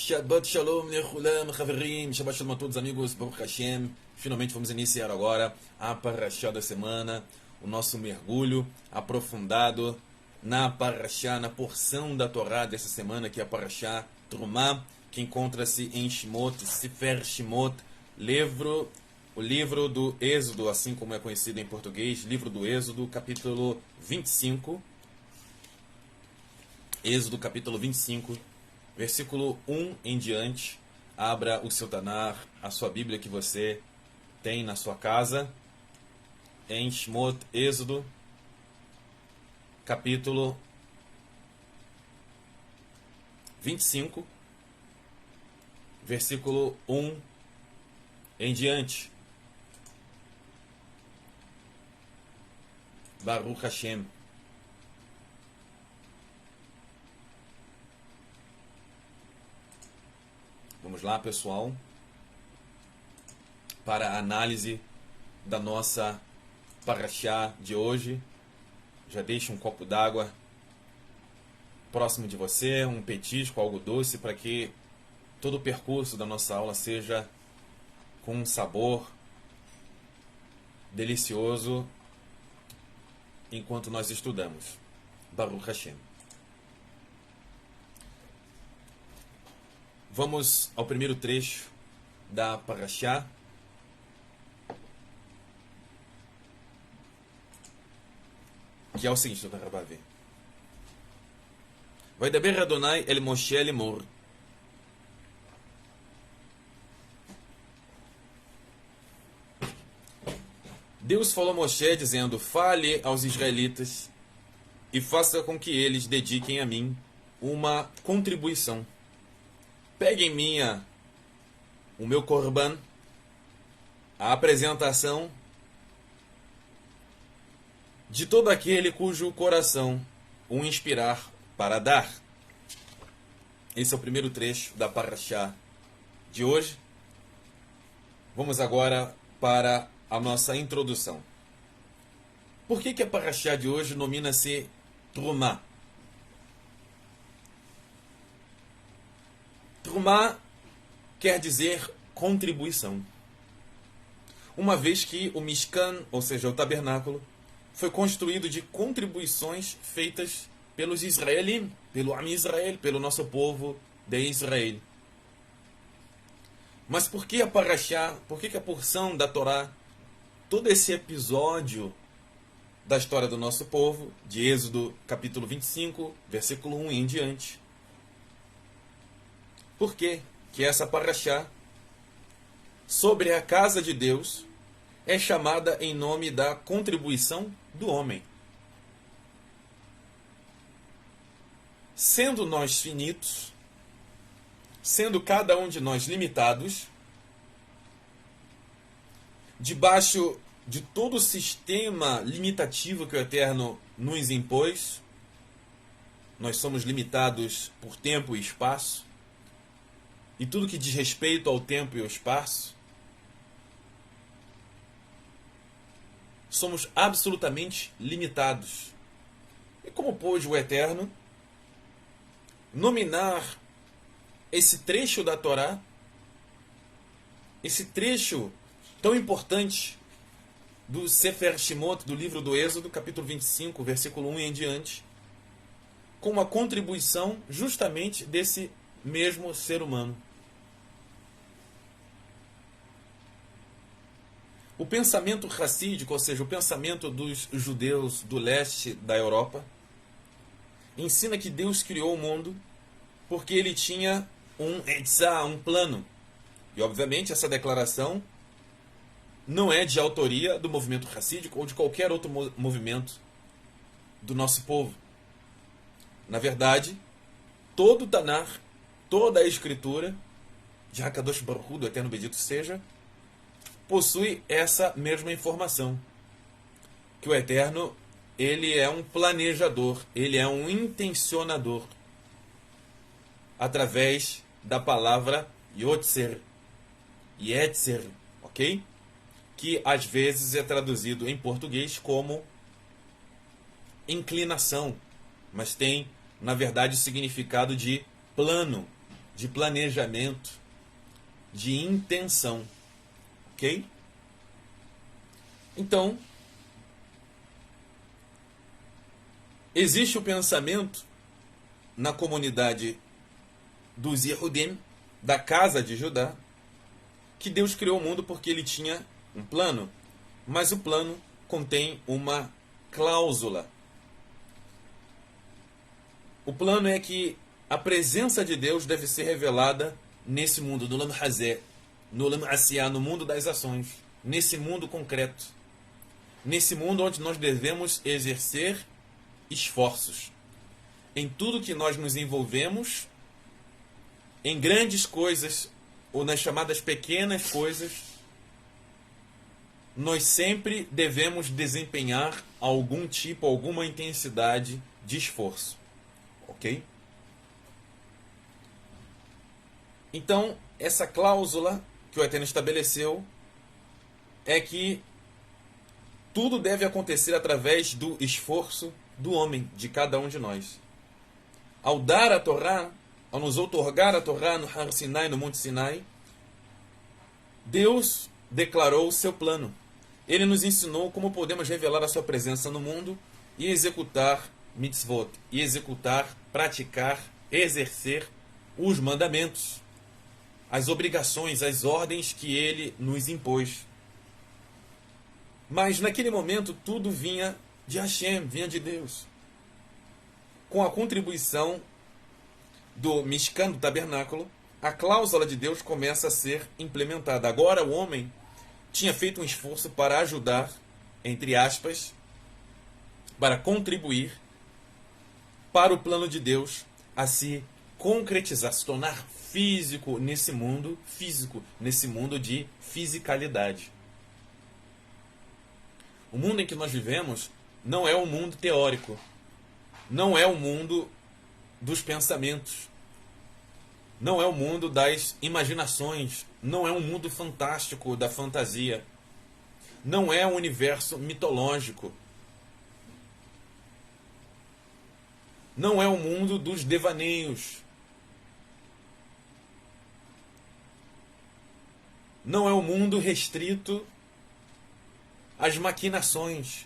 Shabbat Shalom Lechulam, Haverim, Shabbat Shalom a todos amigos, Baruch Hashem. Finalmente vamos iniciar agora a Parashá da semana, o nosso mergulho aprofundado na Parashá, na porção da Torá dessa semana, que é a Parashá Trumá, que encontra-se em Shemot, Sefer Shemot, o livro do Êxodo, assim como é conhecido em português, livro do Êxodo, capítulo 25. Êxodo, capítulo 25. Versículo 1 em diante. Abra o seu Tanar, a sua Bíblia que você tem na sua casa, em Shemot, Êxodo, capítulo 25, versículo 1 em diante. Baruch Hashem. Vamos lá, pessoal, para a análise da nossa Parashá de hoje. Já deixe um copo d'água próximo de você, um petisco, algo doce, para que todo o percurso da nossa aula seja com um sabor delicioso enquanto nós estudamos. Baruch Hashem. Vamos ao primeiro trecho da Parashá. Que é o seguinte, Dr. Rabavi. Vaidaber Adonai el Moshe lemor. Deus falou a Moshe dizendo: fale aos israelitas e faça com que eles dediquem a mim uma contribuição. Peguem o meu korban, a apresentação de todo aquele cujo coração o inspirar para dar. Esse é o primeiro trecho da Parashá de hoje. Vamos agora para a nossa introdução. Por que a Parashá de hoje nomina-se Trumá? Trumá quer dizer contribuição. Uma vez que o Mishkan, ou seja, o tabernáculo, foi construído de contribuições feitas pelos Israelim, pelo Am Israel, pelo nosso povo de Israel. Mas por que a Parashá, por que a porção da Torá, todo esse episódio da história do nosso povo, de Êxodo capítulo 25, versículo 1 em diante, por que essa Parashá sobre a casa de Deus é chamada em nome da contribuição do homem? Sendo nós finitos, sendo cada um de nós limitados, debaixo de todo o sistema limitativo que o Eterno nos impôs, nós somos limitados por tempo e espaço, e tudo que diz respeito ao tempo e ao espaço, somos absolutamente limitados. E como pôde o Eterno nominar esse trecho da Torá, esse trecho tão importante do Sefer Shemot, do livro do Êxodo, capítulo 25, versículo 1 em diante, com uma contribuição justamente desse mesmo ser humano? O pensamento racídico, ou seja, o pensamento dos judeus do leste da Europa, ensina que Deus criou o mundo porque ele tinha um etzá, um plano. E, obviamente, essa declaração não é de autoria do movimento racídico ou de qualquer outro movimento do nosso povo. Na verdade, todo o Tanar, toda a escritura de Hakadosh Baruch Hu, do Eterno Bendito seja, possui essa mesma informação, que o Eterno, ele é um planejador, ele é um intencionador, através da palavra Yotzer, Yetzer, ok? Que às vezes é traduzido em português como inclinação, mas tem, na verdade, o significado de plano, de planejamento, de intenção. Ok? Então, existe o pensamento na comunidade dos Yehudim, da casa de Judá, que Deus criou o mundo porque ele tinha um plano, mas o plano contém uma cláusula. O plano é que a presença de Deus deve ser revelada nesse mundo, no Olam Hazé, no Olam Asiyah, no mundo das ações, nesse mundo concreto, nesse mundo onde nós devemos exercer esforços. Em tudo que nós nos envolvemos, em grandes coisas ou nas chamadas pequenas coisas, nós sempre devemos desempenhar algum tipo, alguma intensidade de esforço. Ok? Então, essa cláusula que o Eterno estabeleceu é que tudo deve acontecer através do esforço do homem, de cada um de nós. Ao dar a Torá, ao nos outorgar a Torá no Har Sinai, no Monte Sinai, Deus declarou o seu plano. Ele nos ensinou como podemos revelar a sua presença no mundo e executar mitzvot, e executar, praticar, exercer os mandamentos, as obrigações, as ordens que ele nos impôs. Mas naquele momento tudo vinha de Hashem, vinha de Deus. Com a contribuição do Mishkan, do tabernáculo, a cláusula de Deus começa a ser implementada. Agora o homem tinha feito um esforço para ajudar, entre aspas, para contribuir para o plano de Deus a se concretizar, se tornar físico, nesse mundo de fisicalidade. O mundo em que nós vivemos não é um mundo teórico, não é o mundo dos pensamentos, não é o mundo das imaginações, não é um mundo fantástico da fantasia, não é um universo mitológico, não é o mundo dos devaneios, não é o mundo restrito às maquinações.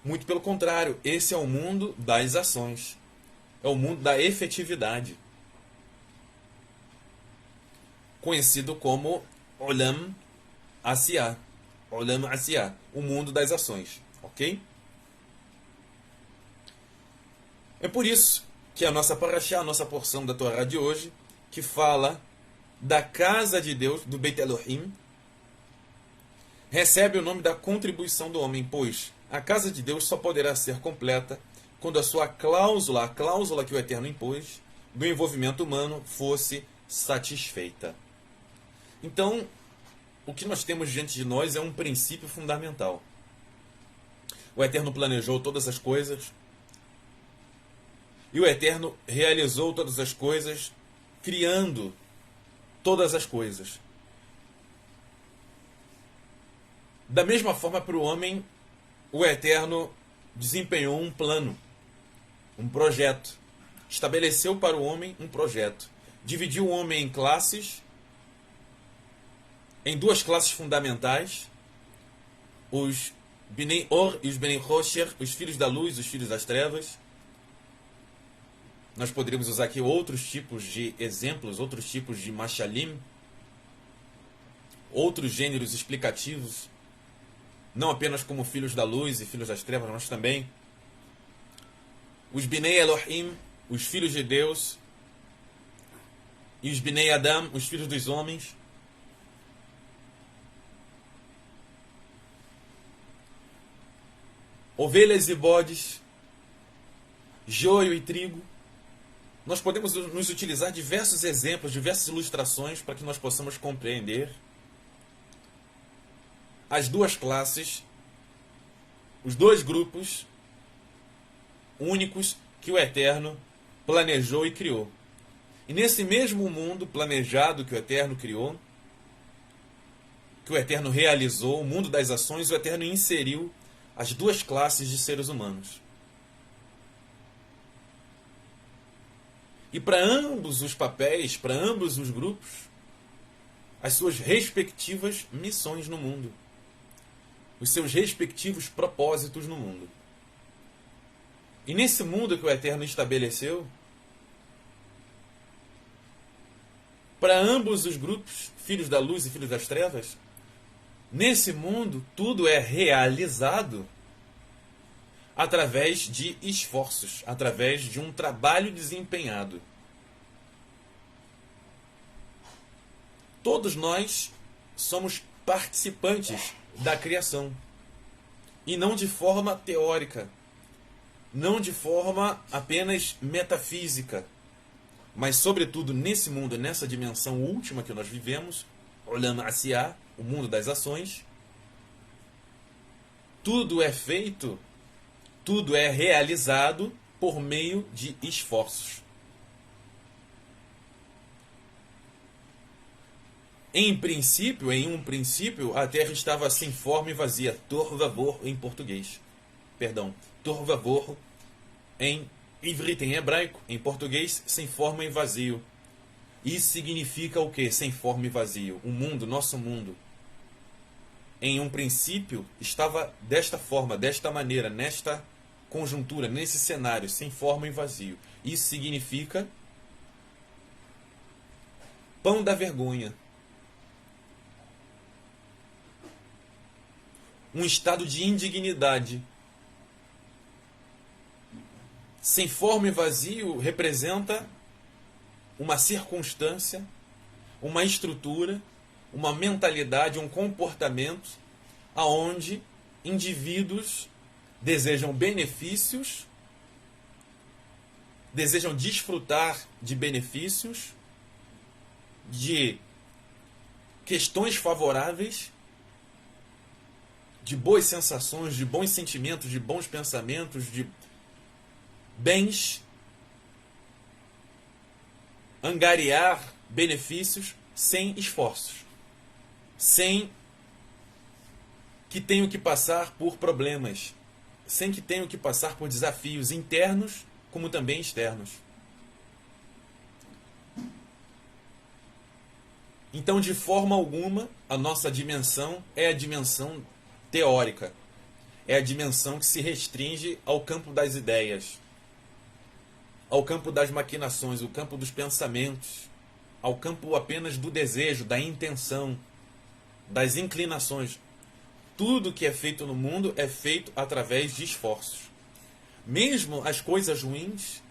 Muito pelo contrário, esse é o mundo das ações, é o mundo da efetividade, conhecido como Olam Asiyah, Olam Asiyah, o mundo das ações, ok? É por isso que a nossa parashá, a nossa porção da Torá de hoje, que fala da casa de Deus, do Beit Elohim, recebe o nome da contribuição do homem, pois a casa de Deus só poderá ser completa quando a sua cláusula, a cláusula que o Eterno impôs, do envolvimento humano, fosse satisfeita. Então, o que nós temos diante de nós é um princípio fundamental. O Eterno planejou todas as coisas, e o Eterno realizou todas as coisas, criando todas as coisas. Da mesma forma, para o homem, o Eterno desempenhou um plano, um projeto. Estabeleceu para o homem um projeto. Dividiu o homem em classes, em duas classes fundamentais, os Bnei Or e os Bnei Rosher, os filhos da luz, os filhos das trevas. Nós poderíamos usar aqui outros tipos de exemplos, outros tipos de mashalim, outros gêneros explicativos, não apenas como filhos da luz e filhos das trevas, mas também os Bnei Elohim, os filhos de Deus, e os Bnei Adam, os filhos dos homens. Ovelhas e bodes, joio e trigo. Nós podemos nos utilizar diversos exemplos, diversas ilustrações para que nós possamos compreender as duas classes, os dois grupos únicos que o Eterno planejou e criou. E nesse mesmo mundo planejado que o Eterno criou, que o Eterno realizou, o mundo das ações, o Eterno inseriu as duas classes de seres humanos. E para ambos os papéis, para ambos os grupos, as suas respectivas missões no mundo, os seus respectivos propósitos no mundo. E nesse mundo que o Eterno estabeleceu, para ambos os grupos, filhos da luz e filhos das trevas, nesse mundo tudo é realizado através de esforços, através de um trabalho desempenhado. Todos nós somos participantes da criação. E não de forma teórica, não de forma apenas metafísica, mas sobretudo nesse mundo, nessa dimensão última que nós vivemos, Olam Asiá, o mundo das ações, tudo é feito, tudo é realizado por meio de esforços. Em um princípio, a terra estava sem forma e vazia. Tohu vavohu em português. Perdão, tohu vavohu em ivrit, em hebraico. Em português, sem forma e vazio. Isso significa o quê? Sem forma e vazio. O mundo, nosso mundo, em um princípio, estava desta forma, desta maneira, nesta conjuntura, nesse cenário, sem forma e vazio. Isso significa pão da vergonha. Um estado de indignidade. Sem forma e vazio representa uma circunstância, uma estrutura, uma mentalidade, um comportamento aonde indivíduos desejam benefícios, desejam desfrutar de benefícios, de questões favoráveis, de boas sensações, de bons sentimentos, de bons pensamentos, de bens, angariar benefícios sem esforços, sem que tenham que passar por problemas, sem que tenham que passar por desafios internos como também externos. Então, de forma alguma, a nossa dimensão é a dimensão teórica. É a dimensão que se restringe ao campo das ideias, ao campo das maquinações, ao campo dos pensamentos, ao campo apenas do desejo, da intenção, das inclinações. Tudo que é feito no mundo é feito através de esforços. Mesmo as coisas ruins,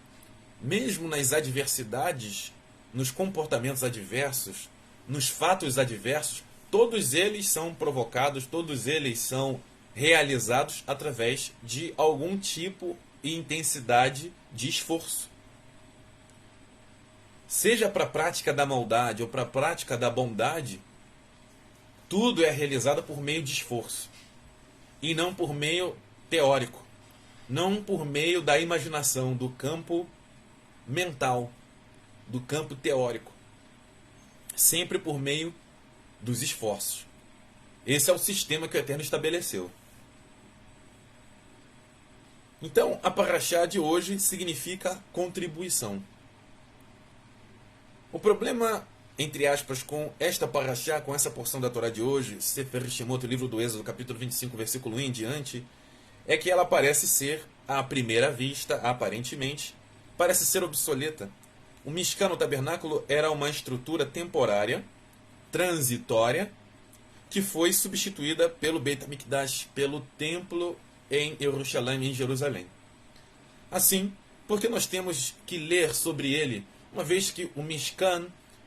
mesmo nas adversidades, nos comportamentos adversos, nos fatos adversos, todos eles são provocados, todos eles são realizados através de algum tipo e intensidade de esforço. Seja para a prática da maldade ou para a prática da bondade, tudo é realizado por meio de esforço. E não por meio teórico. Não por meio da imaginação, do campo mental, do campo teórico. Sempre por meio dos esforços. Esse é o sistema que o Eterno estabeleceu. Então, a Parashá de hoje significa contribuição. O problema, entre aspas, com esta Parashá, com essa porção da Torá de hoje, Sefer Shemot, o livro do Êxodo, capítulo 25, versículo 1 em diante, é que ela parece ser, à primeira vista, aparentemente, parece ser obsoleta. O Mishkan, o tabernáculo, era uma estrutura temporária, transitória, que foi substituída pelo Beit HaMikdash, pelo templo em Jerusalém, em Jerusalém. Assim, porque nós temos que ler sobre ele, uma vez que o Mishkan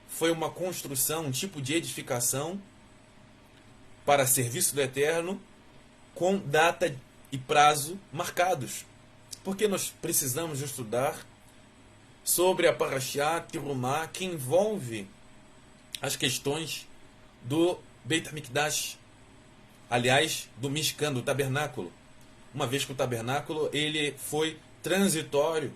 foi uma construção, um tipo de edificação para serviço do Eterno, com data e prazo marcados. Porque nós precisamos estudar sobre a Parashá Terumá, que envolve as questões do Beit HaMikdash, aliás, do Mishkan, do tabernáculo. Uma vez que o tabernáculo ele foi transitório.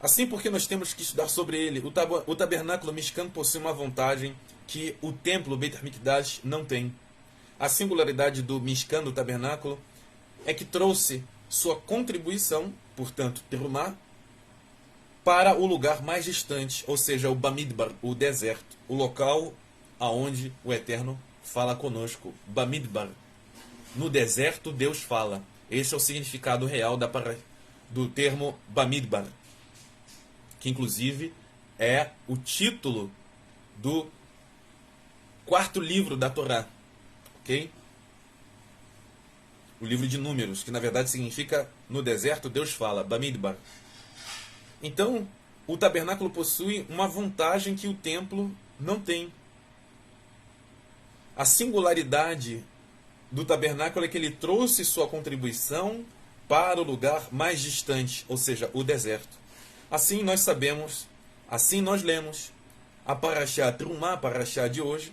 Assim, porque nós temos que estudar sobre ele. O tabernáculo Mishkan possui uma vantagem que o templo Beit HaMikdash não tem. A singularidade do Mishkan, do tabernáculo, é que trouxe sua contribuição, portanto, terumá, para o lugar mais distante, ou seja, o Bamidbar, o deserto, o local aonde o Eterno fala conosco. Bamidbar, no deserto Deus fala. Esse é o significado real do termo Bamidbar, que inclusive é o título do quarto livro da Torá, ok? O livro de Números, que na verdade significa no deserto Deus fala, Bamidbar. Então, o tabernáculo possui uma vantagem que o templo não tem. A singularidade do tabernáculo é que ele trouxe sua contribuição para o lugar mais distante, ou seja, o deserto. Assim nós sabemos, assim nós lemos a Parashá Trumá, a Parashá de hoje,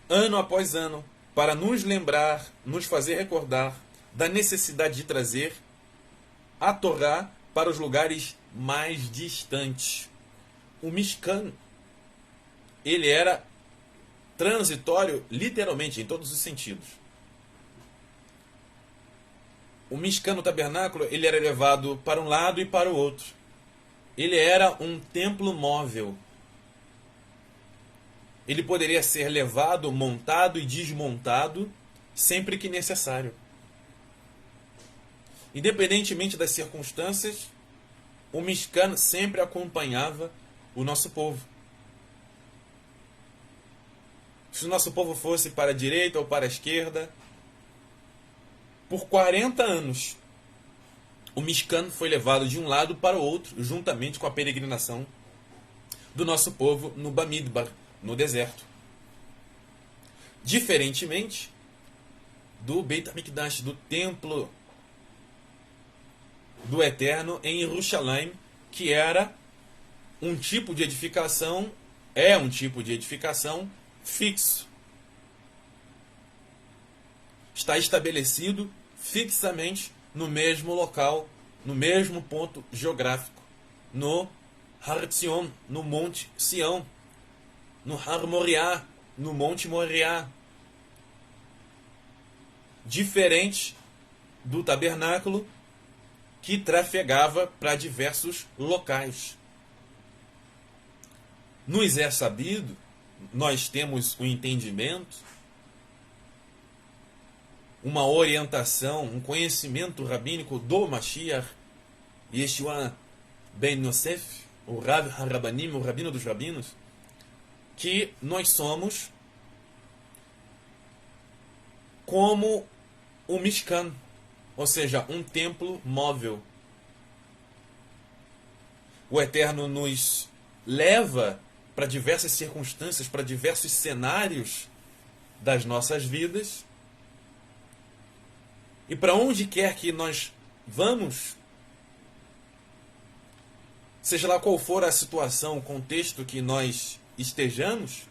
ano após ano, para nos lembrar, nos fazer recordar da necessidade de trazer a Torá para os lugares mais distantes. O Mishkan, ele era transitório literalmente, em todos os sentidos. O Mishkan, no tabernáculo, ele era levado para um lado e para o outro. Ele era um templo móvel. Ele poderia ser levado, montado e desmontado sempre que necessário. Independentemente das circunstâncias, o Mishkan sempre acompanhava o nosso povo. Se o nosso povo fosse para a direita ou para a esquerda, por 40 anos, o Mishkan foi levado de um lado para o outro, juntamente com a peregrinação do nosso povo no Bamidbar, no deserto. Diferentemente do Beit HaMikdash, do templo do Eterno em Jerusalém, que era um tipo de edificação, fixo. Está estabelecido fixamente no mesmo local, no mesmo ponto geográfico, no Har Zion, no Monte Sião, no Har Moriá, no Monte Moriá. Diferente do tabernáculo, que trafegava para diversos locais. Nos é sabido, nós temos o entendimento, uma orientação, um conhecimento rabínico do Mashiach, Yeshua ben Yosef, o Rav HaRabanim, o rabino dos rabinos, que nós somos como o Mishkan, ou seja, um templo móvel. O Eterno nos leva para diversas circunstâncias, para diversos cenários das nossas vidas. E para onde quer que nós vamos, seja lá qual for a situação, o contexto que nós estejamos,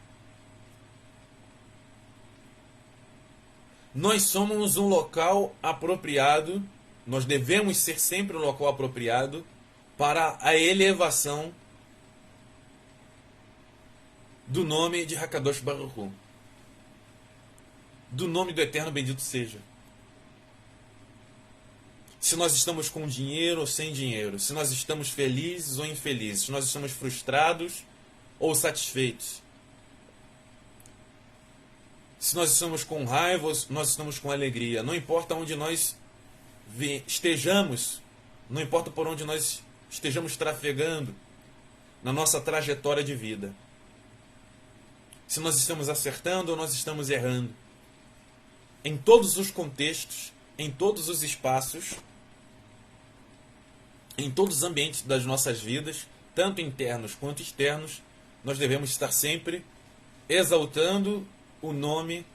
nós somos um local apropriado, nós devemos ser sempre um local apropriado para a elevação do nome de Hakadosh Baruch Hu, do nome do Eterno bendito seja. Se nós estamos com dinheiro ou sem dinheiro, se nós estamos felizes ou infelizes, se nós estamos frustrados ou satisfeitos, se nós estamos com raiva ou se nós estamos com alegria, não importa onde nós estejamos, não importa por onde nós estejamos trafegando na nossa trajetória de vida, se nós estamos acertando ou nós estamos errando, em todos os contextos, em todos os espaços, em todos os ambientes das nossas vidas, tanto internos quanto externos, nós devemos estar sempre exaltando o nome,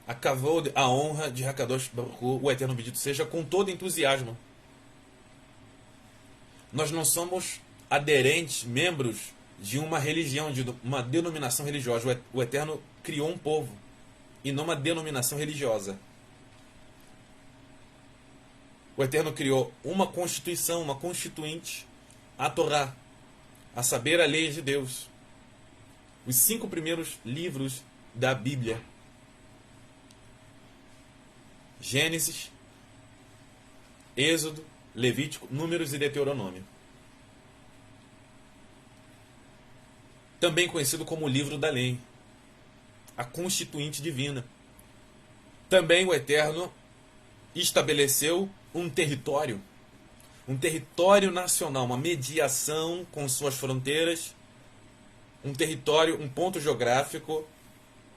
a kavod, a honra de Hakadosh Baruch Hu, o Eterno bendito seja, com todo entusiasmo. Nós não somos aderentes, membros de uma religião, de uma denominação religiosa. O Eterno criou um povo e não uma denominação religiosa. O Eterno criou uma constituição, uma constituinte, a Torá, a saber, a lei de Deus. Os 5 primeiros livros da Bíblia: Gênesis, Êxodo, Levítico, Números e Deuteronômio. Também conhecido como o livro da lei, a constituinte divina. Também o Eterno estabeleceu um território nacional, uma mediação com suas fronteiras, um território, um ponto geográfico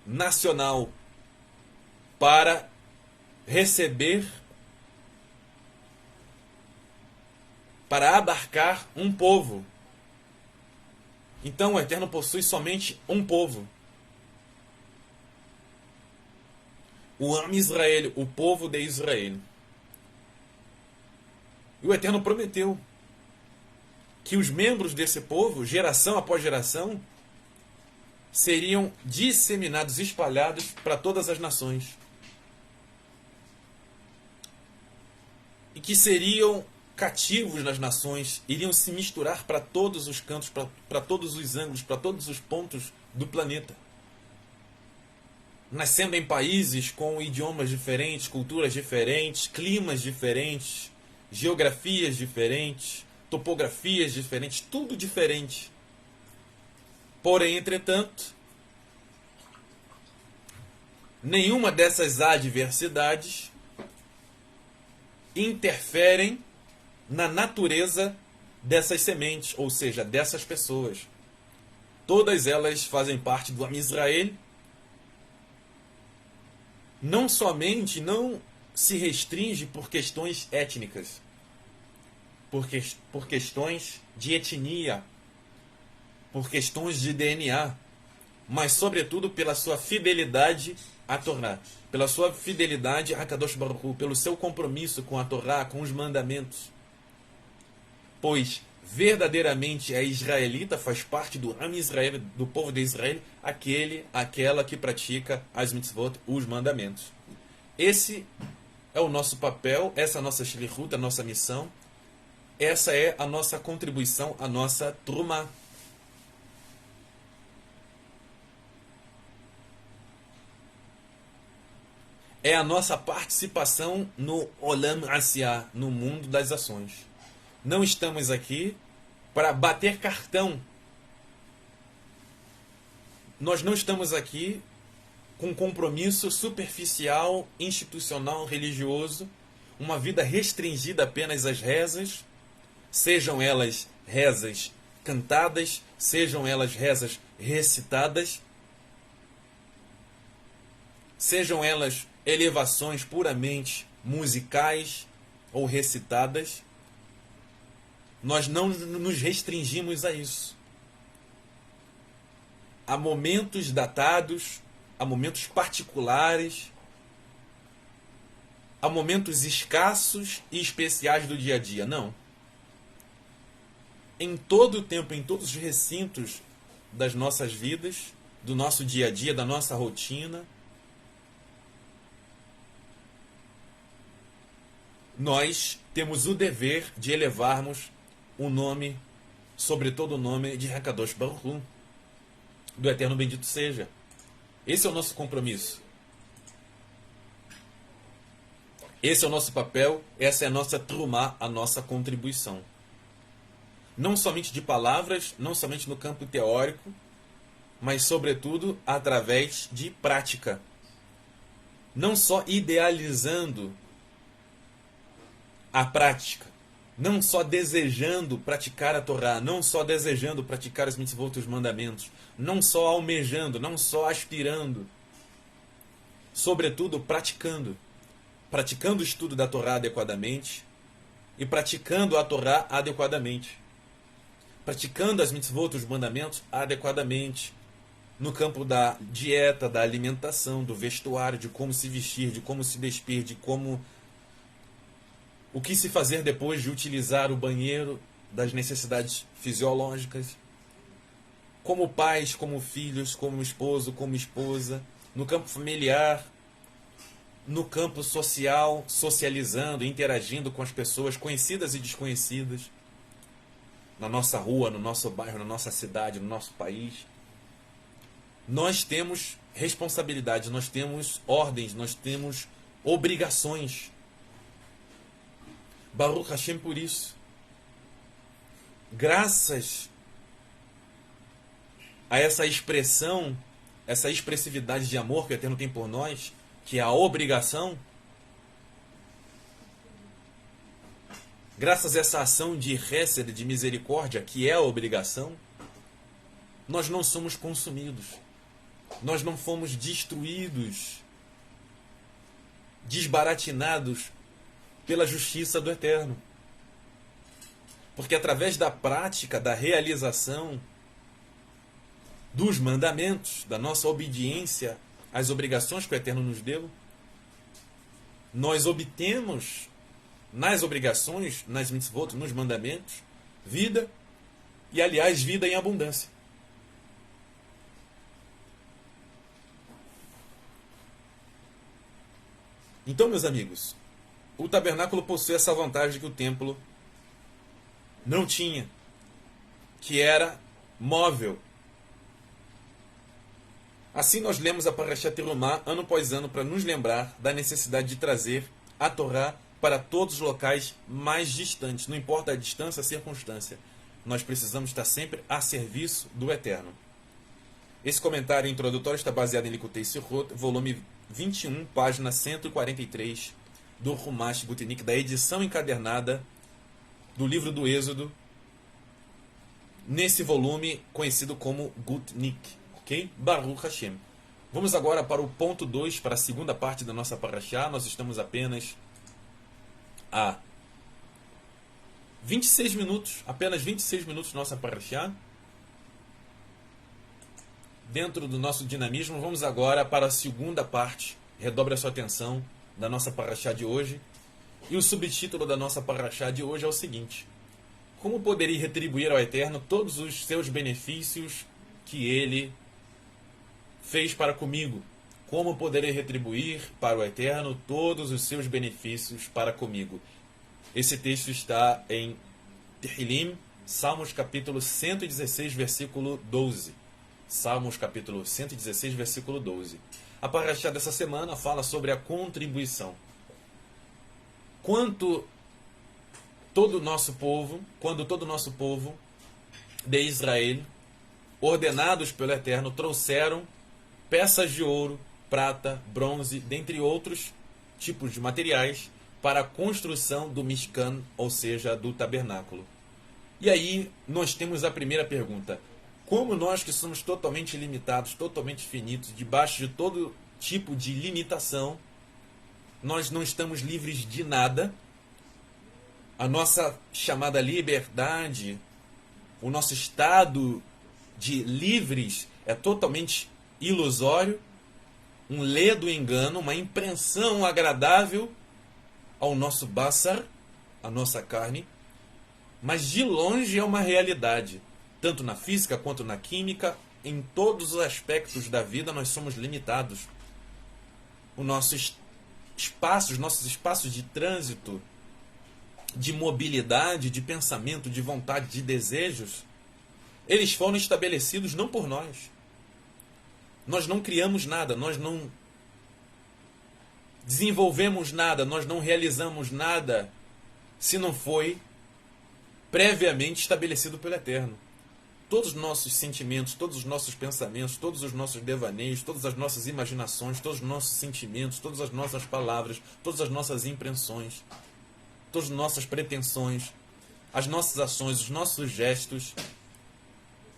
nacional para receber, para abarcar um povo. Então o Eterno possui somente um povo. O Am Israel, o povo de Israel. E o Eterno prometeu que os membros desse povo, geração após geração, seriam disseminados, espalhados para todas as nações. E que seriam cativos nas nações, iriam se misturar para todos os cantos, para todos os ângulos, para todos os pontos do planeta. Nascendo em países com idiomas diferentes, culturas diferentes, climas diferentes, geografias diferentes, topografias diferentes, tudo diferente. Porém, entretanto, nenhuma dessas adversidades interferem na natureza dessas sementes, ou seja, dessas pessoas. Todas elas fazem parte do Am Israel. Não somente não se restringe por questões étnicas, por questões de etnia, por questões de DNA, mas sobretudo pela sua fidelidade à Torá, pela sua fidelidade a Kadosh Baruch Hu, pelo seu compromisso com a Torá, com os mandamentos. Pois verdadeiramente é israelita, faz parte do Am Israel, do povo de Israel, aquela que pratica as mitzvot, os mandamentos. Esse é o nosso papel, essa é a nossa shlichut, a nossa missão, essa é a nossa contribuição, a nossa trumá. É a nossa participação no Olam Asiá, no mundo das ações. Não estamos aqui para bater cartão. Nós não estamos aqui com compromisso superficial, institucional, religioso, uma vida restringida apenas às rezas, sejam elas rezas cantadas, sejam elas rezas recitadas, sejam elas elevações puramente musicais ou recitadas. Nós não nos restringimos a isso. Há momentos datados, há momentos particulares, há momentos escassos e especiais do dia a dia. Não. Em todo o tempo, em todos os recintos das nossas vidas, do nosso dia a dia, da nossa rotina, nós temos o dever de elevarmos o nome, sobretudo o nome de Hakadosh Baruch Hu, do Eterno Bendito Seja. Esse é o nosso compromisso. Esse é o nosso papel, essa é a nossa trumá, a nossa contribuição. Não somente de palavras, não somente no campo teórico, mas sobretudo através de prática. Não só idealizando a prática, não só desejando praticar a Torá, não só desejando praticar os mitzvot, os mandamentos, não só almejando, não só aspirando, sobretudo praticando o estudo da Torá adequadamente e praticando a Torá adequadamente, praticando as mitzvot, os mandamentos adequadamente, no campo da dieta, da alimentação, do vestuário, de como se vestir, de como se despir, de como o que se fazer depois de utilizar o banheiro, das necessidades fisiológicas, como pais, como filhos, como esposo, como esposa, no campo familiar, no campo social, socializando, interagindo com as pessoas conhecidas e desconhecidas, na nossa rua, no nosso bairro, na nossa cidade, no nosso país. Nós temos responsabilidades, nós temos ordens, nós temos obrigações. Baruch Hashem por isso. Graças a essa expressão, essa expressividade de amor que o Eterno tem por nós, que é a obrigação, graças a essa ação de hesed, de misericórdia, que é a obrigação, nós não somos consumidos. Nós não fomos destruídos, desbaratinados pela justiça do Eterno. Porque através da prática, da realização dos mandamentos, da nossa obediência às obrigações que o Eterno nos deu, nós obtemos nas obrigações, nas mitzvot, nos mandamentos, vida e, aliás, vida em abundância. Então, meus amigos, o tabernáculo possui essa vantagem que o templo não tinha, que era móvel. Assim nós lemos a Parashat Terumá ano após ano para nos lembrar da necessidade de trazer a Torá para todos os locais mais distantes, não importa a distância, a circunstância. Nós precisamos estar sempre a serviço do Eterno. Esse comentário introdutório está baseado em Likutei Sirot, volume 21, página 143, do Humash Gutnick, da edição encadernada do livro do Êxodo, nesse volume conhecido como Gutnick. Ok? Baruch Hashem. Vamos agora para o ponto 2, para a segunda parte da nossa parashá. Nós estamos apenas a 26 minutos, apenas 26 minutos de nossa parashá. Dentro do nosso dinamismo, vamos agora para a segunda parte. Redobre a sua atenção da nossa parashá de hoje. E o subtítulo da nossa parashá de hoje é o seguinte: como poderia retribuir ao Eterno todos os seus benefícios que ele fez para comigo? Como poderei retribuir para o Eterno todos os seus benefícios para comigo? Esse texto está em Tehillim, Salmos capítulo 116, versículo 12. Salmos capítulo 116, versículo 12. A parashá dessa semana fala sobre a contribuição. Quando todo o nosso povo de Israel, ordenados pelo Eterno, trouxeram peças de ouro, prata, bronze, dentre outros tipos de materiais, para a construção do Mishkan, ou seja, do tabernáculo. E aí nós temos a primeira pergunta: como nós que somos totalmente limitados, totalmente finitos, debaixo de todo tipo de limitação, nós não estamos livres de nada? A nossa chamada liberdade, o nosso estado de livres é totalmente ilusório, um ledo engano, uma impressão agradável ao nosso basar, à nossa carne, mas de longe é uma realidade. Tanto na física quanto na química, em todos os aspectos da vida nós somos limitados. Os nossos espaços de trânsito, de mobilidade, de pensamento, de vontade, de desejos, eles foram estabelecidos não por nós. Nós não criamos nada, nós não desenvolvemos nada, nós não realizamos nada se não foi previamente estabelecido pelo Eterno. Todos os nossos sentimentos, todos os nossos pensamentos, todos os nossos devaneios, todas as nossas imaginações, todos os nossos sentimentos, todas as nossas palavras, todas as nossas impressões, todas as nossas pretensões, as nossas ações, os nossos gestos,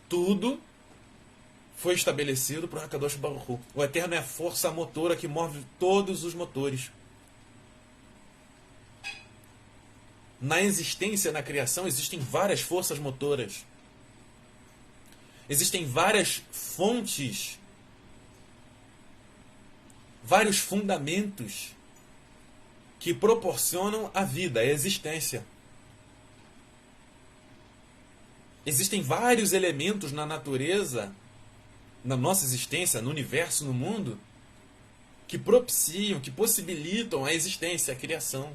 tudo foi estabelecido por Hakadosh Baruch Hu. O Eterno é a força motora que move todos os motores. Na existência, na criação, existem várias forças motoras. Existem várias fontes, vários fundamentos que proporcionam a vida, a existência. Existem vários elementos na natureza, na nossa existência, no universo, no mundo, que propiciam, que possibilitam a existência, a criação.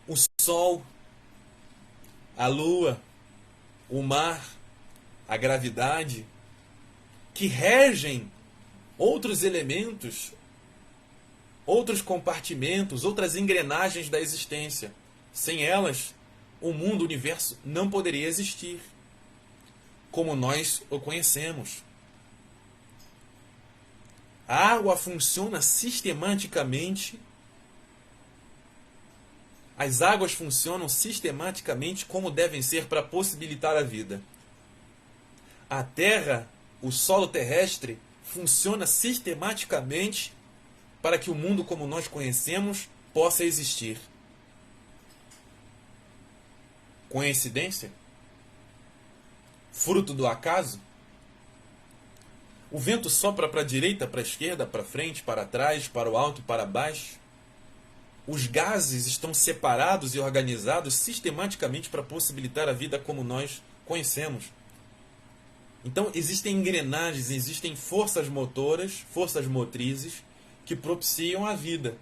O sol, a lua, o mar, a gravidade, que regem outros elementos outros compartimentos, outras engrenagens da existência. Sem elas, o mundo, o universo não poderia existir como nós o conhecemos. A água funciona sistematicamente. As águas funcionam sistematicamente como devem ser para possibilitar a vida. A terra, o solo terrestre, funciona sistematicamente para que o mundo como nós conhecemos possa existir. Coincidência? Fruto do acaso? O vento sopra para a direita, para a esquerda, para frente, para trás, para o alto e para baixo. Os gases estão separados e organizados sistematicamente para possibilitar a vida como nós conhecemos. Então existem engrenagens, existem forças motoras, forças motrizes que propiciam a vida.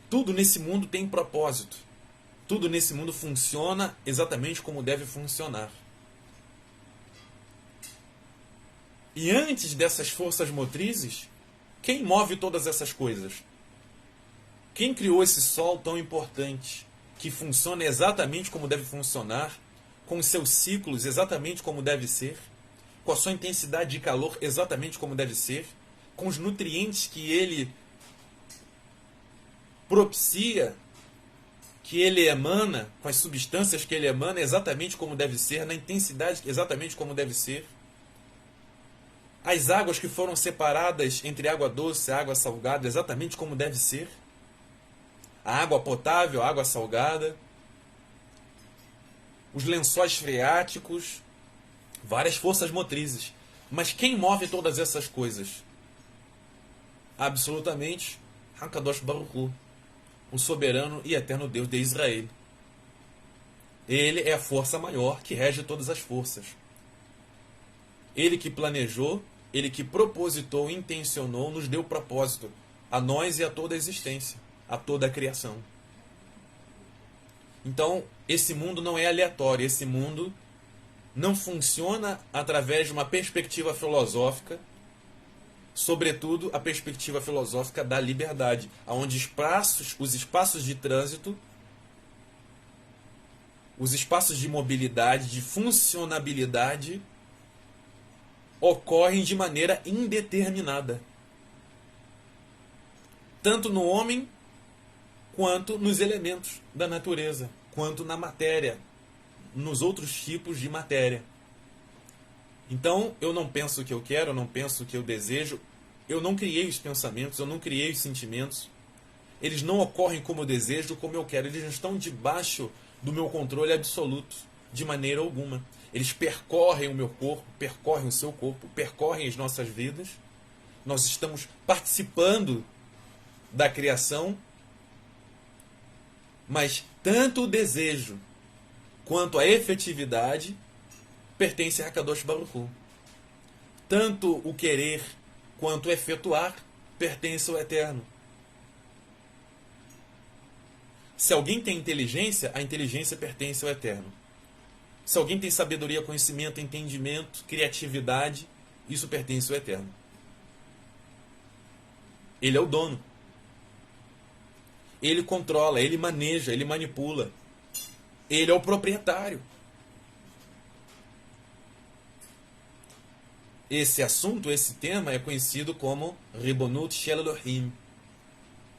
Tudo nesse mundo tem propósito. Tudo nesse mundo funciona exatamente como deve funcionar. E antes dessas forças motrizes, quem move todas essas coisas? Quem criou esse sol tão importante, que funciona exatamente como deve funcionar, com os seus ciclos exatamente como deve ser, com a sua intensidade de calor exatamente como deve ser, com os nutrientes que ele propicia, que ele emana, com as substâncias que ele emana exatamente como deve ser, na intensidade exatamente como deve ser. As águas que foram separadas entre água doce e água salgada exatamente como deve ser. A água potável, a água salgada. Os lençóis freáticos. Várias forças motrizes. Mas quem move todas essas coisas? Absolutamente Hakadosh Baruch Hu, o soberano e eterno Deus de Israel. Ele é a força maior que rege todas as forças. Ele que planejou, ele que propositou, intencionou, nos deu propósito a nós e a toda a existência, a toda a criação. Então, esse mundo não é aleatório, esse mundo não funciona através de uma perspectiva filosófica, sobretudo a perspectiva filosófica da liberdade, onde os espaços de trânsito, os espaços de mobilidade, de funcionabilidade, ocorrem de maneira indeterminada. Tanto no homem, quanto nos elementos da natureza, quanto na matéria, nos outros tipos de matéria. Então, eu não penso o que eu quero, eu não penso o que eu desejo, eu não criei os pensamentos, eu não criei os sentimentos. Eles não ocorrem como eu desejo, como eu quero, eles não estão debaixo do meu controle absoluto, de maneira alguma. Eles percorrem o meu corpo, percorrem o seu corpo, percorrem as nossas vidas. Nós estamos participando da criação, mas tanto o desejo quanto a efetividade pertence a Hakadosh Baruch Hu. Tanto o querer quanto o efetuar pertence ao Eterno. Se alguém tem inteligência, a inteligência pertence ao Eterno. Se alguém tem sabedoria, conhecimento, entendimento, criatividade, isso pertence ao Eterno. Ele é o dono. Ele controla, ele maneja, ele manipula. Ele é o proprietário. Esse assunto, esse tema é conhecido como Ribonut Shel Elohim.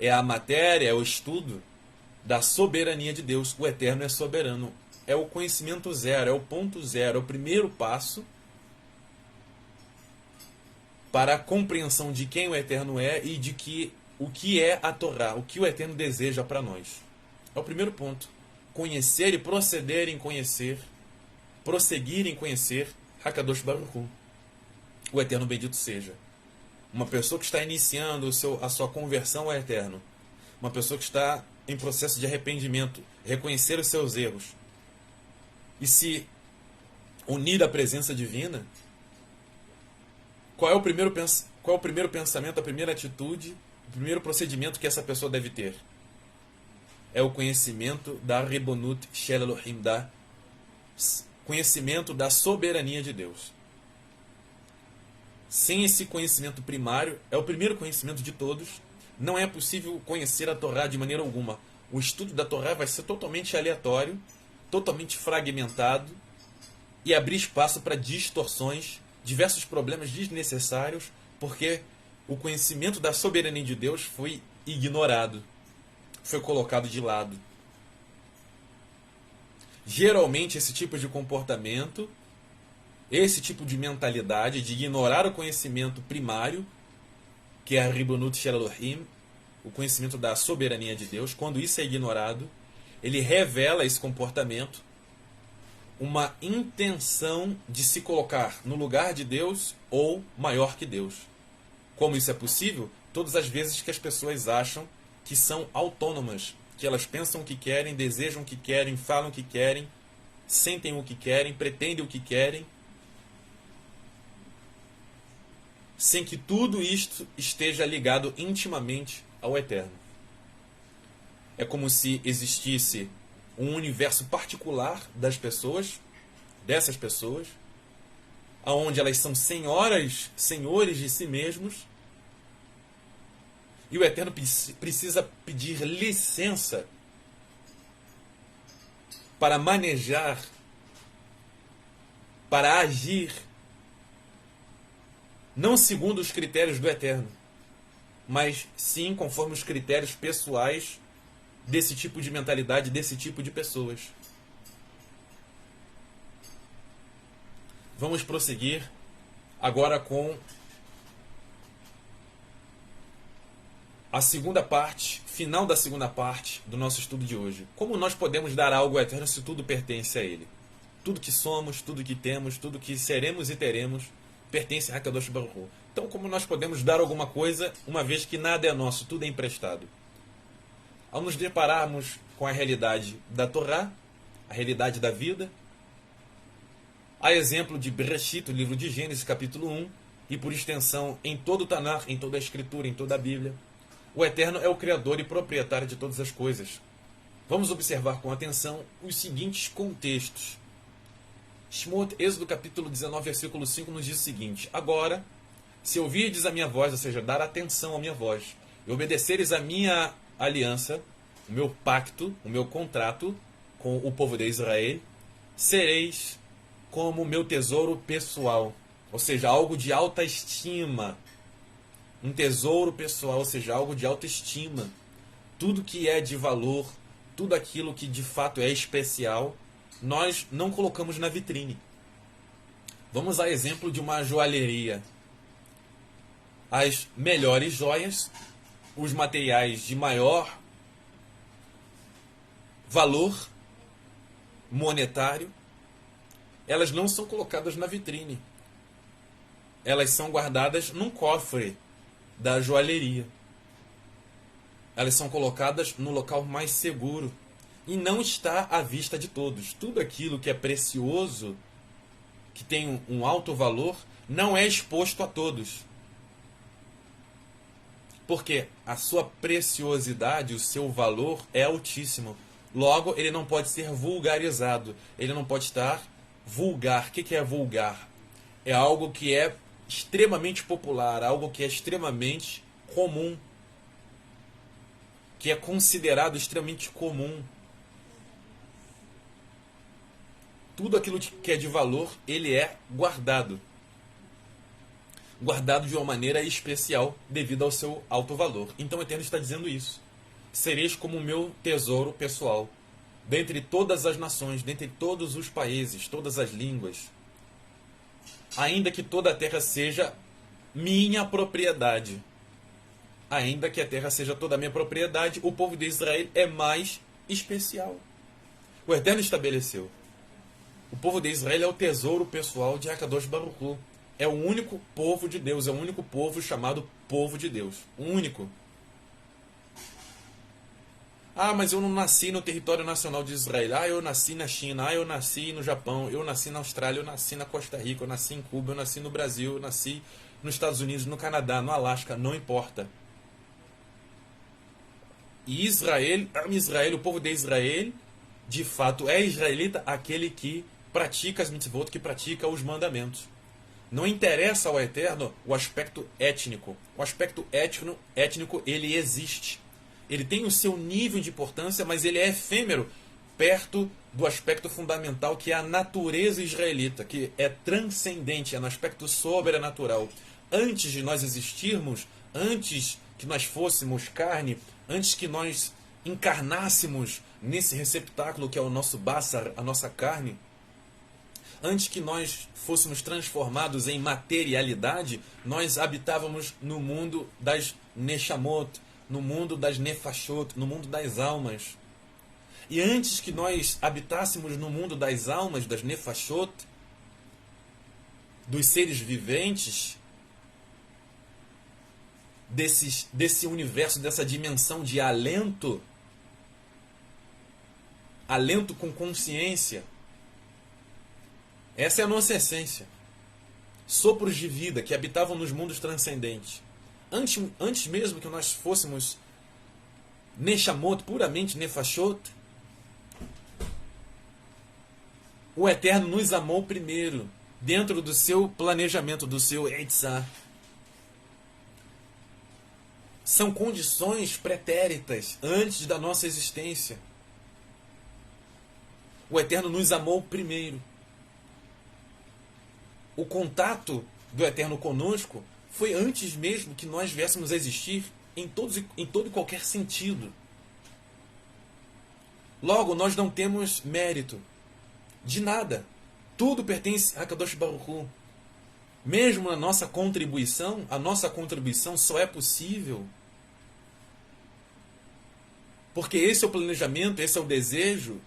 É a matéria, é o estudo da soberania de Deus. O Eterno é soberano. É o conhecimento zero, é o ponto zero, é o primeiro passo para a compreensão de quem o Eterno é e de o que é a Torá, o que o Eterno deseja para nós. É o primeiro ponto. Conhecer e proceder em conhecer, prosseguir em conhecer Hakadosh Baruch Hu. O Eterno bendito seja. Uma pessoa que está iniciando a sua conversão ao Eterno, uma pessoa que está em processo de arrependimento, reconhecer os seus erros e se unir à presença divina, qual é o primeiro pensamento, a primeira atitude, o primeiro procedimento que essa pessoa deve ter? É o conhecimento da Ribonut Shel Elohim, conhecimento da soberania de Deus. Sem esse conhecimento primário, é o primeiro conhecimento de todos, não é possível conhecer a Torá de maneira alguma. O estudo da Torá vai ser totalmente aleatório, totalmente fragmentado e abrir espaço para distorções, diversos problemas desnecessários, porque o conhecimento da soberania de Deus foi ignorado, foi colocado de lado. Geralmente esse tipo de comportamento, esse tipo de mentalidade de ignorar o conhecimento primário, que é a Ribonut Shel Elohim, o conhecimento da soberania de Deus, quando isso é ignorado, ele revela esse comportamento, uma intenção de se colocar no lugar de Deus ou maior que Deus. Como isso é possível? Todas as vezes que as pessoas acham que são autônomas, que elas pensam o que querem, desejam o que querem, falam o que querem, sentem o que querem, pretendem o que querem, sem que tudo isto esteja ligado intimamente ao Eterno. É como se existisse um universo particular das pessoas, dessas pessoas, onde elas são senhores de si mesmos, e o Eterno precisa pedir licença para manejar, para agir, não segundo os critérios do Eterno, mas sim conforme os critérios pessoais desse tipo de mentalidade, desse tipo de pessoas. Vamos prosseguir agora com a segunda parte, final da segunda parte do nosso estudo de hoje. Como nós podemos dar algo ao Eterno se tudo pertence a Ele? Tudo que somos, tudo que temos, tudo que seremos e teremos pertence a Hakadosh Baruch Hu. Então, como nós podemos dar alguma coisa, uma vez que nada é nosso, tudo é emprestado? Ao nos depararmos com a realidade da Torá, a realidade da vida, a exemplo de Bereshit, o livro de Gênesis, capítulo 1, e por extensão em todo o Tanakh, em toda a Escritura, em toda a Bíblia, o Eterno é o Criador e proprietário de todas as coisas. Vamos observar com atenção os seguintes contextos. Shmot, Êxodo capítulo 19, versículo 5, nos diz o seguinte: agora, se ouvirdes a minha voz, ou seja, dar atenção à minha voz, e obedeceres a minha aliança, o meu pacto, o meu contrato com o povo de Israel, sereis como meu tesouro pessoal, ou seja, algo de alta estima. Um tesouro pessoal, ou seja, algo de autoestima. Tudo que é de valor, tudo aquilo que de fato é especial, nós não colocamos na vitrine. Vamos a exemplo de uma joalheria. As melhores joias, os materiais de maior valor monetário, elas não são colocadas na vitrine. Elas são guardadas num cofre da joalheria. Elas são colocadas no local mais seguro e não está à vista de todos. Tudo aquilo que é precioso, que tem um alto valor, não é exposto a todos. Porque a sua preciosidade, o seu valor é altíssimo. Logo, ele não pode ser vulgarizado. Ele não pode estar vulgar. O que é vulgar? É algo que é extremamente popular, algo que é extremamente comum, que é considerado extremamente comum. Tudo aquilo que é de valor, ele é guardado. Guardado de uma maneira especial devido ao seu alto valor. Então o Eterno está dizendo isso. Sereis como o meu tesouro pessoal, dentre todas as nações, dentre todos os países, todas as línguas. Ainda que toda a terra seja minha propriedade. Ainda que a terra seja toda minha propriedade, o povo de Israel é mais especial. O Eterno estabeleceu. O povo de Israel é o tesouro pessoal de Hakadosh Baruch Hu. É o único povo de Deus, é o único povo chamado povo de Deus. O único. Ah, mas eu não nasci no território nacional de Israel. Ah, eu nasci na China. Ah, eu nasci no Japão. Eu nasci na Austrália. Eu nasci na Costa Rica. Eu nasci em Cuba. Eu nasci no Brasil. Eu nasci nos Estados Unidos, no Canadá, no Alasca. Não importa. E Israel, o povo de Israel, de fato é israelita aquele que pratica as mitzvot, que pratica os mandamentos. Não interessa ao Eterno o aspecto étnico. O aspecto étnico ele existe. Ele tem o seu nível de importância, mas ele é efêmero perto do aspecto fundamental, que é a natureza israelita, que é transcendente, é no aspecto sobrenatural. Antes de nós existirmos, antes que nós fôssemos carne, antes que nós encarnássemos nesse receptáculo que é o nosso basar, a nossa carne, antes que nós fôssemos transformados em materialidade, nós habitávamos no mundo das Neshamot, no mundo das Nefashot, no mundo das almas. E antes que nós habitássemos no mundo das almas, das Nefashot, dos seres viventes, desse universo, dessa dimensão de alento, alento com consciência, essa é a nossa essência. Sopros de vida que habitavam nos mundos transcendentes. Antes mesmo que nós fôssemos Neshamot, puramente Nefashot, o Eterno nos amou primeiro, dentro do seu planejamento, do seu Eitzah. São condições pretéritas antes da nossa existência. O Eterno nos amou primeiro. O contato do Eterno conosco foi antes mesmo que nós viéssemos a existir em todo e qualquer sentido. Logo, nós não temos mérito de nada. Tudo pertence a Kadosh Baruch Hu. Mesmo a nossa contribuição só é possível porque esse é o planejamento, esse é o desejo.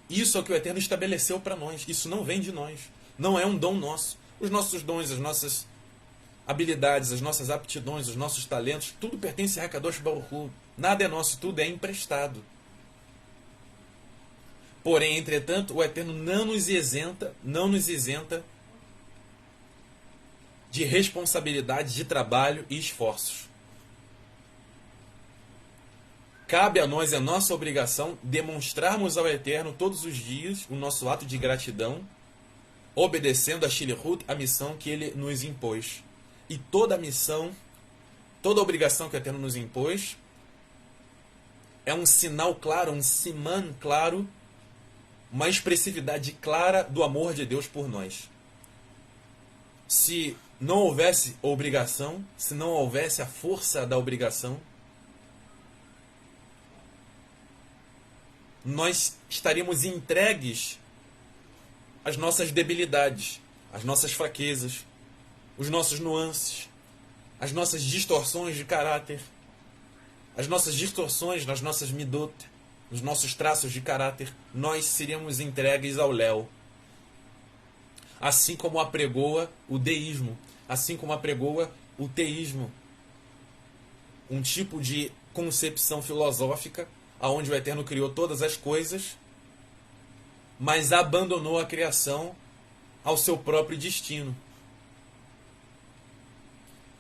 Isso é o que o Eterno estabeleceu para nós. Isso não vem de nós. Não é um dom nosso. Os nossos dons, as nossas habilidades, as nossas aptidões, os nossos talentos, tudo pertence a Hakadosh Baruch Hu. Nada é nosso, tudo é emprestado. Porém, entretanto, o Eterno não nos isenta de responsabilidade, de trabalho e esforços. Cabe a nós, é nossa obrigação, demonstrarmos ao Eterno todos os dias o nosso ato de gratidão, obedecendo a Shilihut, a missão que Ele nos impôs. E toda a missão, toda a obrigação que o Eterno nos impôs, é um sinal claro, um siman claro, uma expressividade clara do amor de Deus por nós. Se não houvesse obrigação, se não houvesse a força da obrigação, nós estaríamos entregues às nossas debilidades, às nossas fraquezas, os nossos nuances, as nossas distorções de caráter, as nossas distorções nas nossas midot, nos nossos traços de caráter, nós seríamos entregues ao léu. Assim como apregoa o deísmo, assim como apregoa o teísmo, um tipo de concepção filosófica onde o Eterno criou todas as coisas, mas abandonou a criação ao seu próprio destino.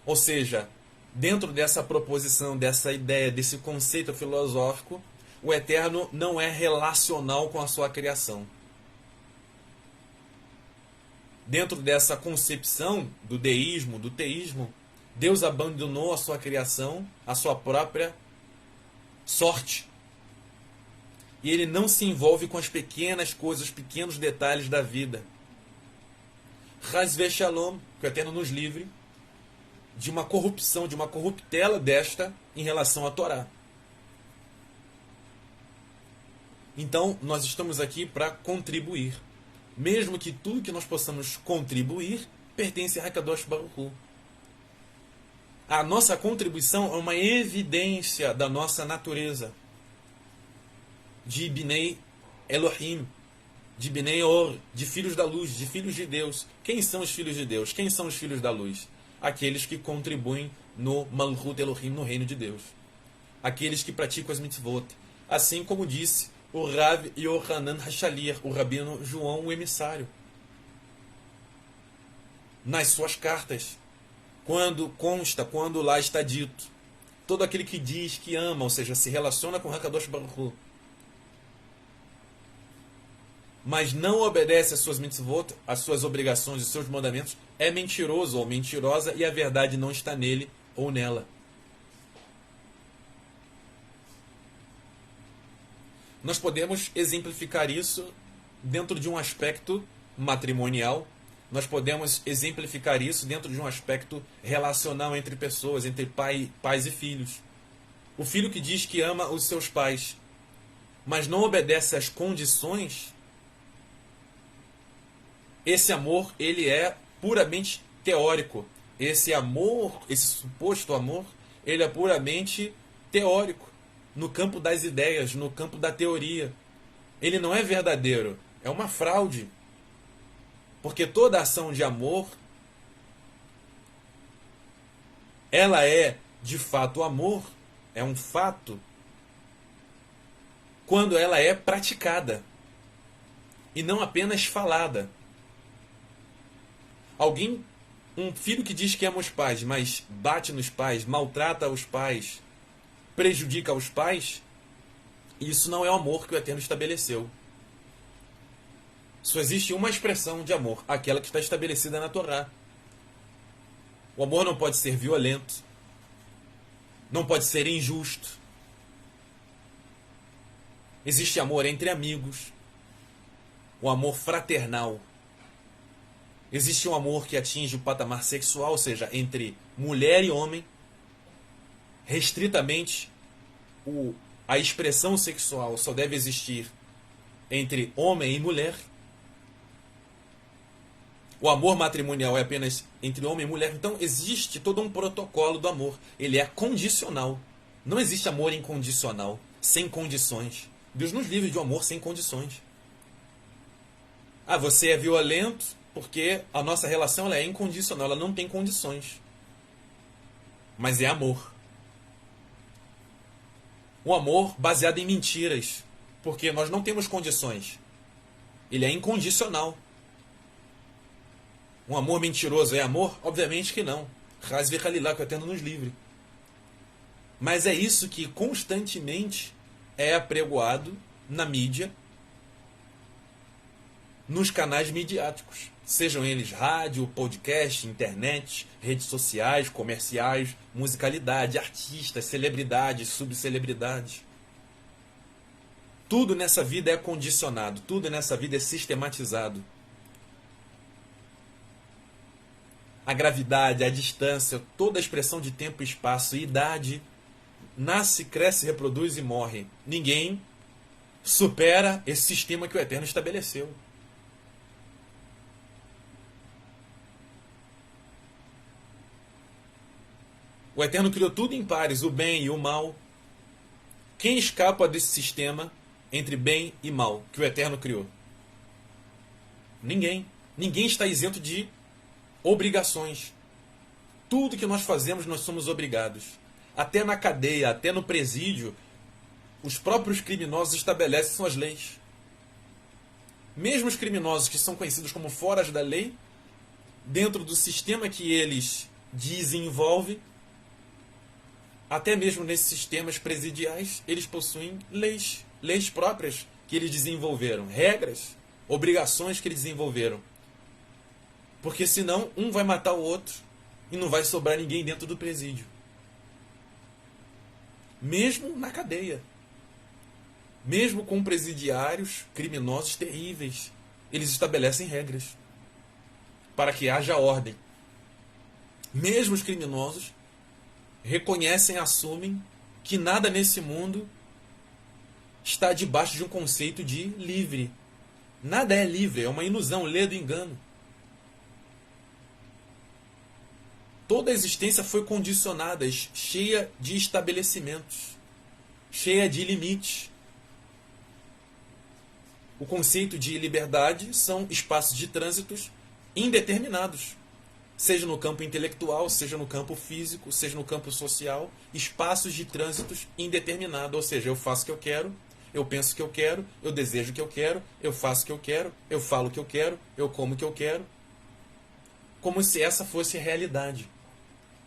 Ou seja, dentro dessa proposição, dessa ideia, desse conceito filosófico, o Eterno não é relacional com a sua criação. Dentro dessa concepção do deísmo, do teísmo, Deus abandonou a sua criação, a sua própria sorte. E Ele não se envolve com as pequenas coisas, os pequenos detalhes da vida. Chas Shalom, que o Eterno nos livre de uma corrupção, de uma corruptela desta em relação à Torá. Então, nós estamos aqui para contribuir. Mesmo que tudo que nós possamos contribuir pertence a Hakadosh Baruch Hu. A nossa contribuição é uma evidência da nossa natureza. De Bnei Elohim, de Bnei Or, de filhos da luz, de filhos de Deus. Quem são os filhos de Deus? Quem são os filhos da luz? Aqueles que contribuem no Malchut Elohim, no reino de Deus. Aqueles que praticam as mitzvot. Assim como disse o Rav Yohanan Hashaliach, o Rabino João, o emissário. Nas suas cartas, quando lá está dito, todo aquele que diz que ama, ou seja, se relaciona com Hakadosh Baruch Hu, mas não obedece às suas mitzvot, às suas obrigações e seus mandamentos, é mentiroso ou mentirosa e a verdade não está nele ou nela. Nós podemos exemplificar isso dentro de um aspecto matrimonial, nós podemos exemplificar isso dentro de um aspecto relacional entre pessoas, entre pais e filhos. O filho que diz que ama os seus pais, mas não obedece às condições, esse amor, ele é puramente teórico. Esse amor, esse suposto amor, ele é puramente teórico, no campo das ideias, no campo da teoria. Ele não é verdadeiro, é uma fraude. Porque toda ação de amor, ela é de fato amor, é um fato, quando ela é praticada e não apenas falada. Um filho que diz que ama os pais, mas bate nos pais, maltrata os pais, prejudica os pais, isso não é o amor que o Eterno estabeleceu. Só existe uma expressão de amor, aquela que está estabelecida na Torá. O amor não pode ser violento, não pode ser injusto. Existe amor entre amigos, o amor fraternal. Existe um amor que atinge o patamar sexual, ou seja, entre mulher e homem. Restritamente, a expressão sexual só deve existir entre homem e mulher. O amor matrimonial é apenas entre homem e mulher. Então existe todo um protocolo do amor. Ele é condicional. Não existe amor incondicional, sem condições. Deus nos livre de um amor sem condições. Ah, você é violento porque a nossa relação ela é incondicional, ela não tem condições. Mas é amor. Um amor baseado em mentiras, porque nós não temos condições. Ele é incondicional. Um amor mentiroso é amor? Obviamente que não. Raz vechalilá, que o Eterno nos livre. Mas é isso que constantemente é apregoado na mídia, nos canais midiáticos. Sejam eles rádio, podcast, internet, redes sociais, comerciais, musicalidade, artistas, celebridades, subcelebridades. Tudo nessa vida é condicionado, tudo nessa vida é sistematizado. A gravidade, a distância, toda a expressão de tempo e espaço, idade, nasce, cresce, reproduz e morre. Ninguém supera esse sistema que o Eterno estabeleceu. O Eterno criou tudo em pares, o bem e o mal. Quem escapa desse sistema entre bem e mal que o Eterno criou? Ninguém. Ninguém está isento de obrigações. Tudo que nós fazemos, nós somos obrigados. Até na cadeia, até no presídio, os próprios criminosos estabelecem suas leis. Mesmo os criminosos que são conhecidos como foras da lei, dentro do sistema que eles desenvolvem, até mesmo nesses sistemas presidiais, eles possuem leis próprias que eles desenvolveram, regras, obrigações que eles desenvolveram. Porque senão um vai matar o outro e não vai sobrar ninguém dentro do presídio. Mesmo na cadeia. Mesmo com presidiários criminosos terríveis, eles estabelecem regras para que haja ordem. Mesmo os criminosos reconhecem, assumem que nada nesse mundo está debaixo de um conceito de livre. Nada é livre, é uma ilusão, lê do engano. Toda a existência foi condicionada, cheia de estabelecimentos, cheia de limites. O conceito de liberdade são espaços de trânsitos indeterminados. Seja no campo intelectual, seja no campo físico, seja no campo social, espaços de trânsitos indeterminados. Ou seja, eu faço o que eu quero, eu penso o que eu quero, eu desejo o que eu quero, eu faço o que eu quero, eu falo o que eu quero, eu como o que eu quero. Como se essa fosse a realidade.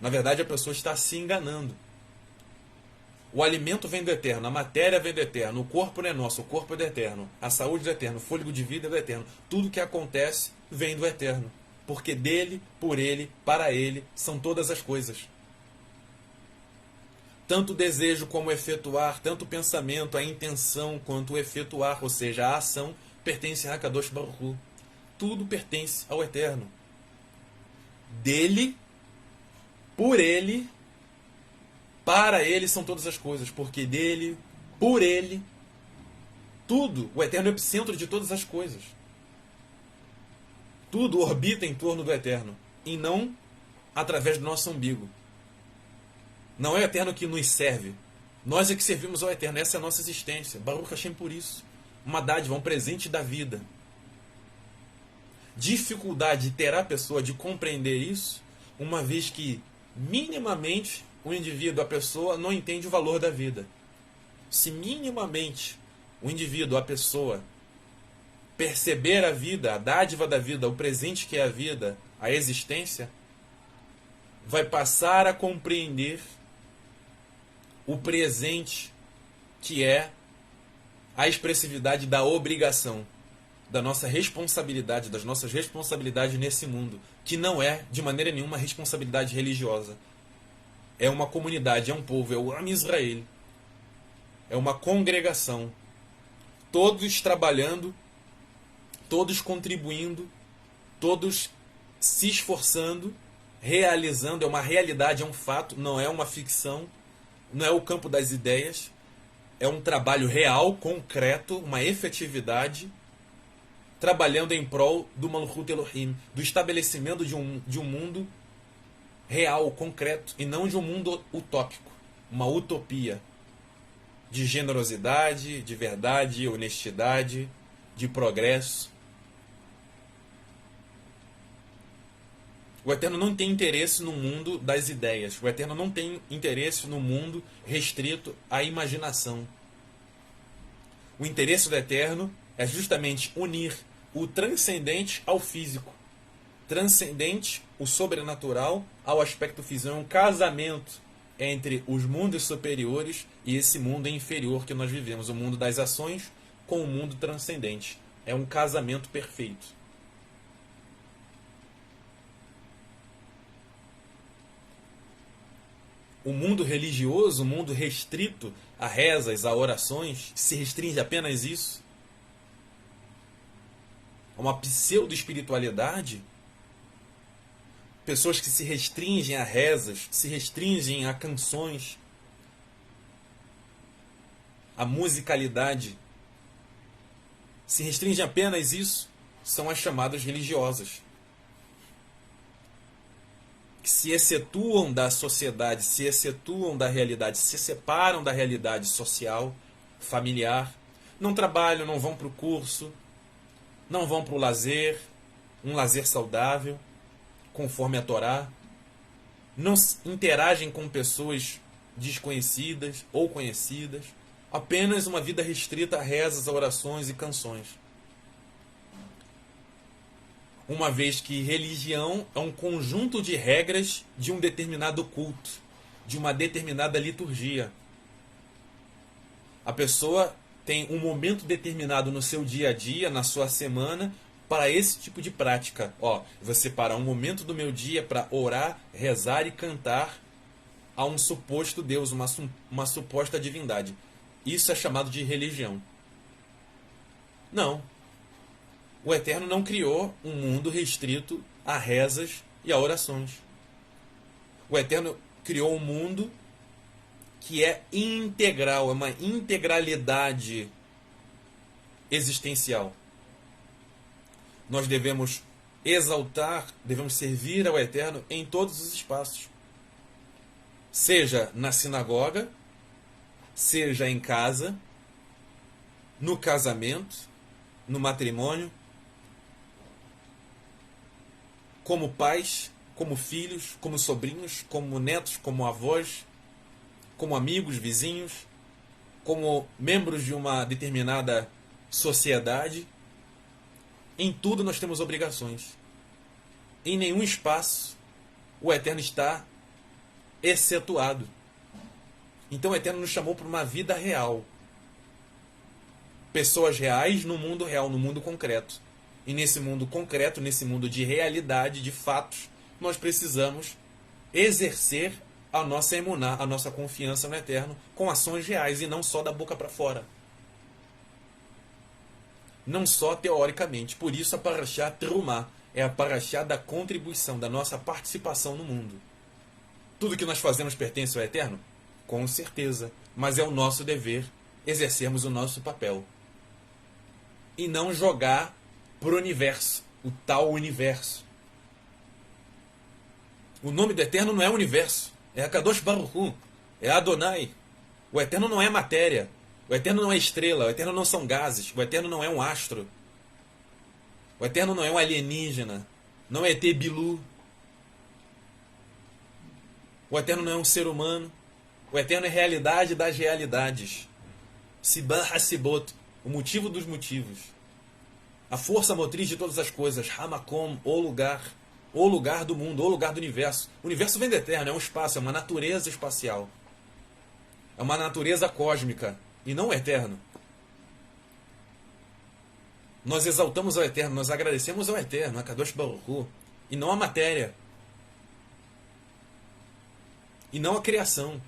Na verdade, a pessoa está se enganando. O alimento vem do eterno, a matéria vem do eterno, o corpo não é nosso, o corpo é do eterno, a saúde é do eterno, o fôlego de vida é do eterno. Tudo que acontece vem do eterno, porque dele, por ele, para ele são todas as coisas. Tanto o desejo como o efetuar, tanto o pensamento, a intenção, quanto o efetuar, ou seja, a ação, pertence a Hakadosh Baruch Hu. Tudo pertence ao eterno. Dele, por ele, para ele são todas as coisas, porque dele, por ele, tudo, o eterno é o epicentro de todas as coisas. Tudo orbita em torno do eterno, e não através do nosso umbigo. Não é o eterno que nos serve. Nós é que servimos ao eterno, essa é a nossa existência. Baruch Hashem por isso. Uma dádiva, um presente da vida. Dificuldade terá a pessoa de compreender isso, uma vez que minimamente o indivíduo, a pessoa, não entende o valor da vida. Se minimamente o indivíduo, a pessoa, perceber a vida, a dádiva da vida, o presente que é a vida, a existência, vai passar a compreender o presente que é a expressividade da obrigação, da nossa responsabilidade, das nossas responsabilidades nesse mundo, que não é, de maneira nenhuma, responsabilidade religiosa. É uma comunidade, é um povo, é o Am Israel. É uma congregação. Todos trabalhando, todos contribuindo, todos se esforçando, realizando, é uma realidade, é um fato, não é uma ficção, não é o campo das ideias, é um trabalho real, concreto, uma efetividade, trabalhando em prol do Malchut Elohim, do estabelecimento de um mundo real, concreto, e não de um mundo utópico, uma utopia de generosidade, de verdade, honestidade, de progresso. O Eterno não tem interesse no mundo das ideias. O Eterno não tem interesse no mundo restrito à imaginação. O interesse do Eterno é justamente unir o transcendente ao físico. Transcendente, o sobrenatural, ao aspecto físico. É um casamento entre os mundos superiores e esse mundo inferior que nós vivemos. O mundo das ações com o mundo transcendente. É um casamento perfeito. O mundo religioso, o mundo restrito a rezas, a orações, se restringe apenas isso. Uma pseudo-espiritualidade. Pessoas que se restringem a rezas, se restringem a canções, a musicalidade. Se restringem apenas isso, são as chamadas religiosas. Que se excetuam da sociedade, se excetuam da realidade, se separam da realidade social, familiar, não trabalham, não vão para o curso, não vão para o lazer, um lazer saudável, conforme a Torá, não interagem com pessoas desconhecidas ou conhecidas, apenas uma vida restrita a rezas, a orações e canções. Uma vez que religião é um conjunto de regras de um determinado culto, de uma determinada liturgia. A pessoa tem um momento determinado no seu dia a dia, na sua semana, para esse tipo de prática. Ó, vou separar um momento do meu dia para orar, rezar e cantar a um suposto Deus, uma suposta divindade. Isso é chamado de religião. Não. O Eterno não criou um mundo restrito a rezas e a orações. O Eterno criou um mundo que é integral, é uma integralidade existencial. Nós devemos exaltar, devemos servir ao Eterno em todos os espaços. Seja na sinagoga, seja em casa, no casamento, no matrimônio, como pais, como filhos, como sobrinhos, como netos, como avós, como amigos, vizinhos, como membros de uma determinada sociedade. Em tudo nós temos obrigações. Em nenhum espaço o Eterno está excetuado. Então o Eterno nos chamou para uma vida real. Pessoas reais no mundo real, no mundo concreto. E nesse mundo concreto, nesse mundo de realidade, de fatos, nós precisamos exercer a nossa emuná, a nossa confiança no Eterno, com ações reais e não só da boca para fora. Não só teoricamente. Por isso a Parashá Terumá é a Parashá da contribuição, da nossa participação no mundo. Tudo que nós fazemos pertence ao Eterno? Com certeza. Mas é o nosso dever exercermos o nosso papel. E não jogar para o universo, o tal universo. O nome do Eterno não é universo, é Akadosh Baruch Hu, é Adonai. O Eterno não é matéria, o Eterno não é estrela, o Eterno não são gases, o Eterno não é um astro. O Eterno não é um alienígena, não é ET Bilu. O Eterno não é um ser humano. O Eterno é realidade das realidades. Siban Hasibot, o motivo dos motivos. A força motriz de todas as coisas. Hamakom, o lugar do mundo, o lugar do universo. O universo vem do Eterno, é um espaço, é uma natureza espacial. É uma natureza cósmica e não o Eterno. Nós exaltamos ao Eterno, nós agradecemos ao Eterno, a Kadosh Baruch Hu, e não a matéria. E não a criação.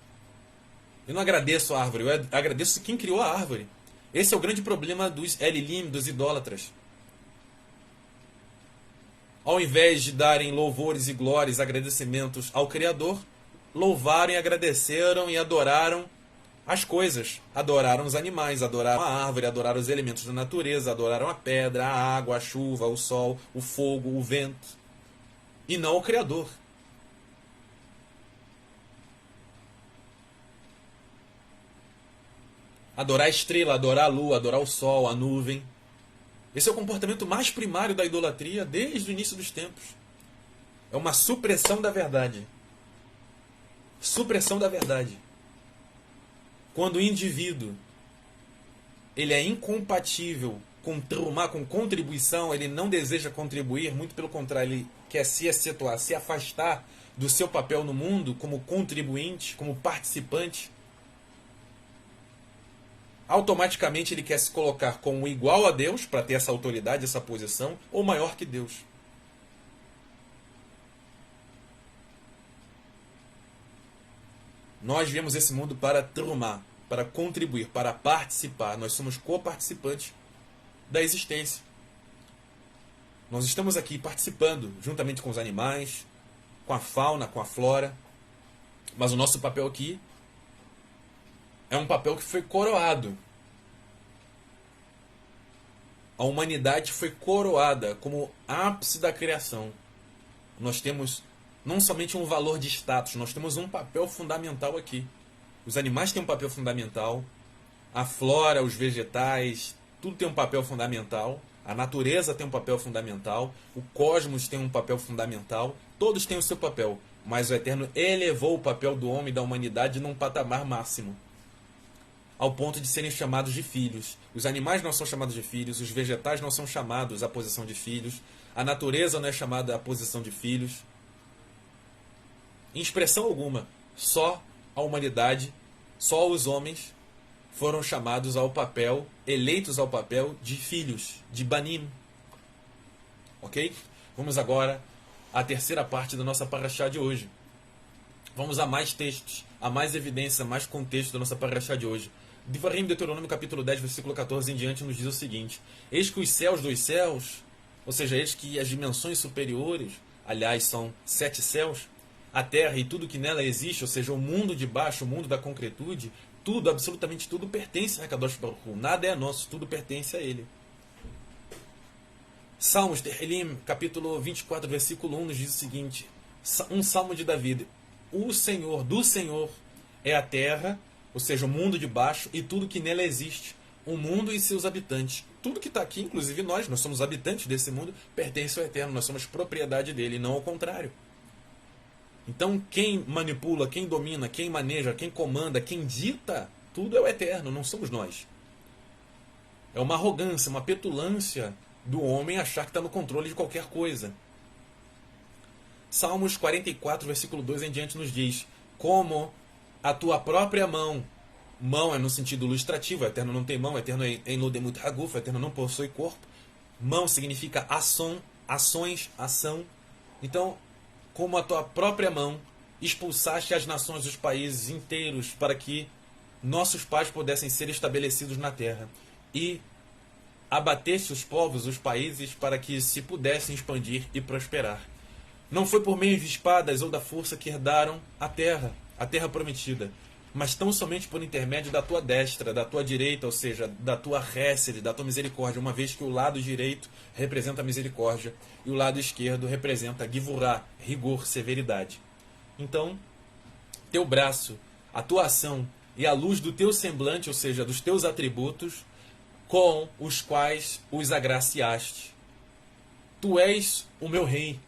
Eu não agradeço a árvore, eu agradeço quem criou a árvore. Esse é o grande problema dos Elilim, dos idólatras. Ao invés de darem louvores e glórias, agradecimentos ao Criador, louvaram e agradeceram e adoraram as coisas. Adoraram os animais, adoraram a árvore, adoraram os elementos da natureza, adoraram a pedra, a água, a chuva, o sol, o fogo, o vento. E não o Criador. Adorar a estrela, adorar a lua, adorar o sol, a nuvem. Esse é o comportamento mais primário da idolatria desde o início dos tempos. É uma supressão da verdade. Supressão da verdade. Quando o indivíduo ele é incompatível com trumá, com contribuição, ele não deseja contribuir, muito pelo contrário, ele quer se excetuar, se afastar do seu papel no mundo como contribuinte, como participante. Automaticamente ele quer se colocar como igual a Deus, para ter essa autoridade, essa posição, ou maior que Deus. Nós viemos esse mundo para trumar, para contribuir, para participar. Nós somos coparticipantes da existência. Nós estamos aqui participando, juntamente com os animais, com a fauna, com a flora. Mas o nosso papel aqui é um papel que foi coroado. A humanidade foi coroada como ápice da criação. Nós temos não somente um valor de status, nós temos um papel fundamental aqui. Os animais têm um papel fundamental, a flora, os vegetais, tudo tem um papel fundamental, a natureza tem um papel fundamental, o cosmos tem um papel fundamental, todos têm o seu papel, mas o Eterno elevou o papel do homem e da humanidade num patamar máximo, ao ponto de serem chamados de filhos. Os animais não são chamados de filhos, os vegetais não são chamados à posição de filhos, a natureza não é chamada à posição de filhos. Em expressão alguma, só a humanidade, só os homens foram chamados ao papel, eleitos ao papel de filhos, de banim. Ok? Vamos agora à terceira parte da nossa parashá de hoje. Vamos a mais textos, a mais evidência, a mais contexto da nossa parashá de hoje. Devarim, Deuteronômio capítulo 10, versículo 14 em diante, nos diz o seguinte: eis que os céus dos céus, ou seja, eis que as dimensões superiores, aliás, são 7 céus, a terra e tudo que nela existe, ou seja, o mundo de baixo, o mundo da concretude, tudo, absolutamente tudo, pertence a Kadosh Baruch Hu. Nada é nosso, tudo pertence a Ele. Salmos, Tehillim, capítulo 24, versículo 1, nos diz o seguinte: um salmo de Davi. O Senhor, do Senhor, é a terra, ou seja, o mundo de baixo, e tudo que nela existe, o mundo e seus habitantes. Tudo que está aqui, inclusive nós somos habitantes desse mundo, pertence ao Eterno, nós somos propriedade dele, não ao contrário. Então, quem manipula, quem domina, quem maneja, quem comanda, quem dita, tudo é o Eterno, não somos nós. É uma arrogância, uma petulância do homem achar que está no controle de qualquer coisa. Salmos 44, versículo 2 em diante nos diz: como a tua própria mão. Mão é no sentido ilustrativo, o Eterno não tem mão, o Eterno é em Lodemut Haguf, o Eterno não possui corpo. Mão significa ação, ações, ação. Então, como a tua própria mão, expulsaste as nações dos países inteiros para que nossos pais pudessem ser estabelecidos na terra. E abateste os povos, os países, para que se pudessem expandir e prosperar. Não foi por meio de espadas ou da força que herdaram a terra prometida, mas tão somente por intermédio da tua destra, da tua direita, ou seja, da tua hesed, da tua misericórdia, uma vez que o lado direito representa a misericórdia e o lado esquerdo representa givurá, rigor, severidade. Então, teu braço, a tua ação e a luz do teu semblante, ou seja, dos teus atributos, com os quais os agraciaste. Tu és o meu rei,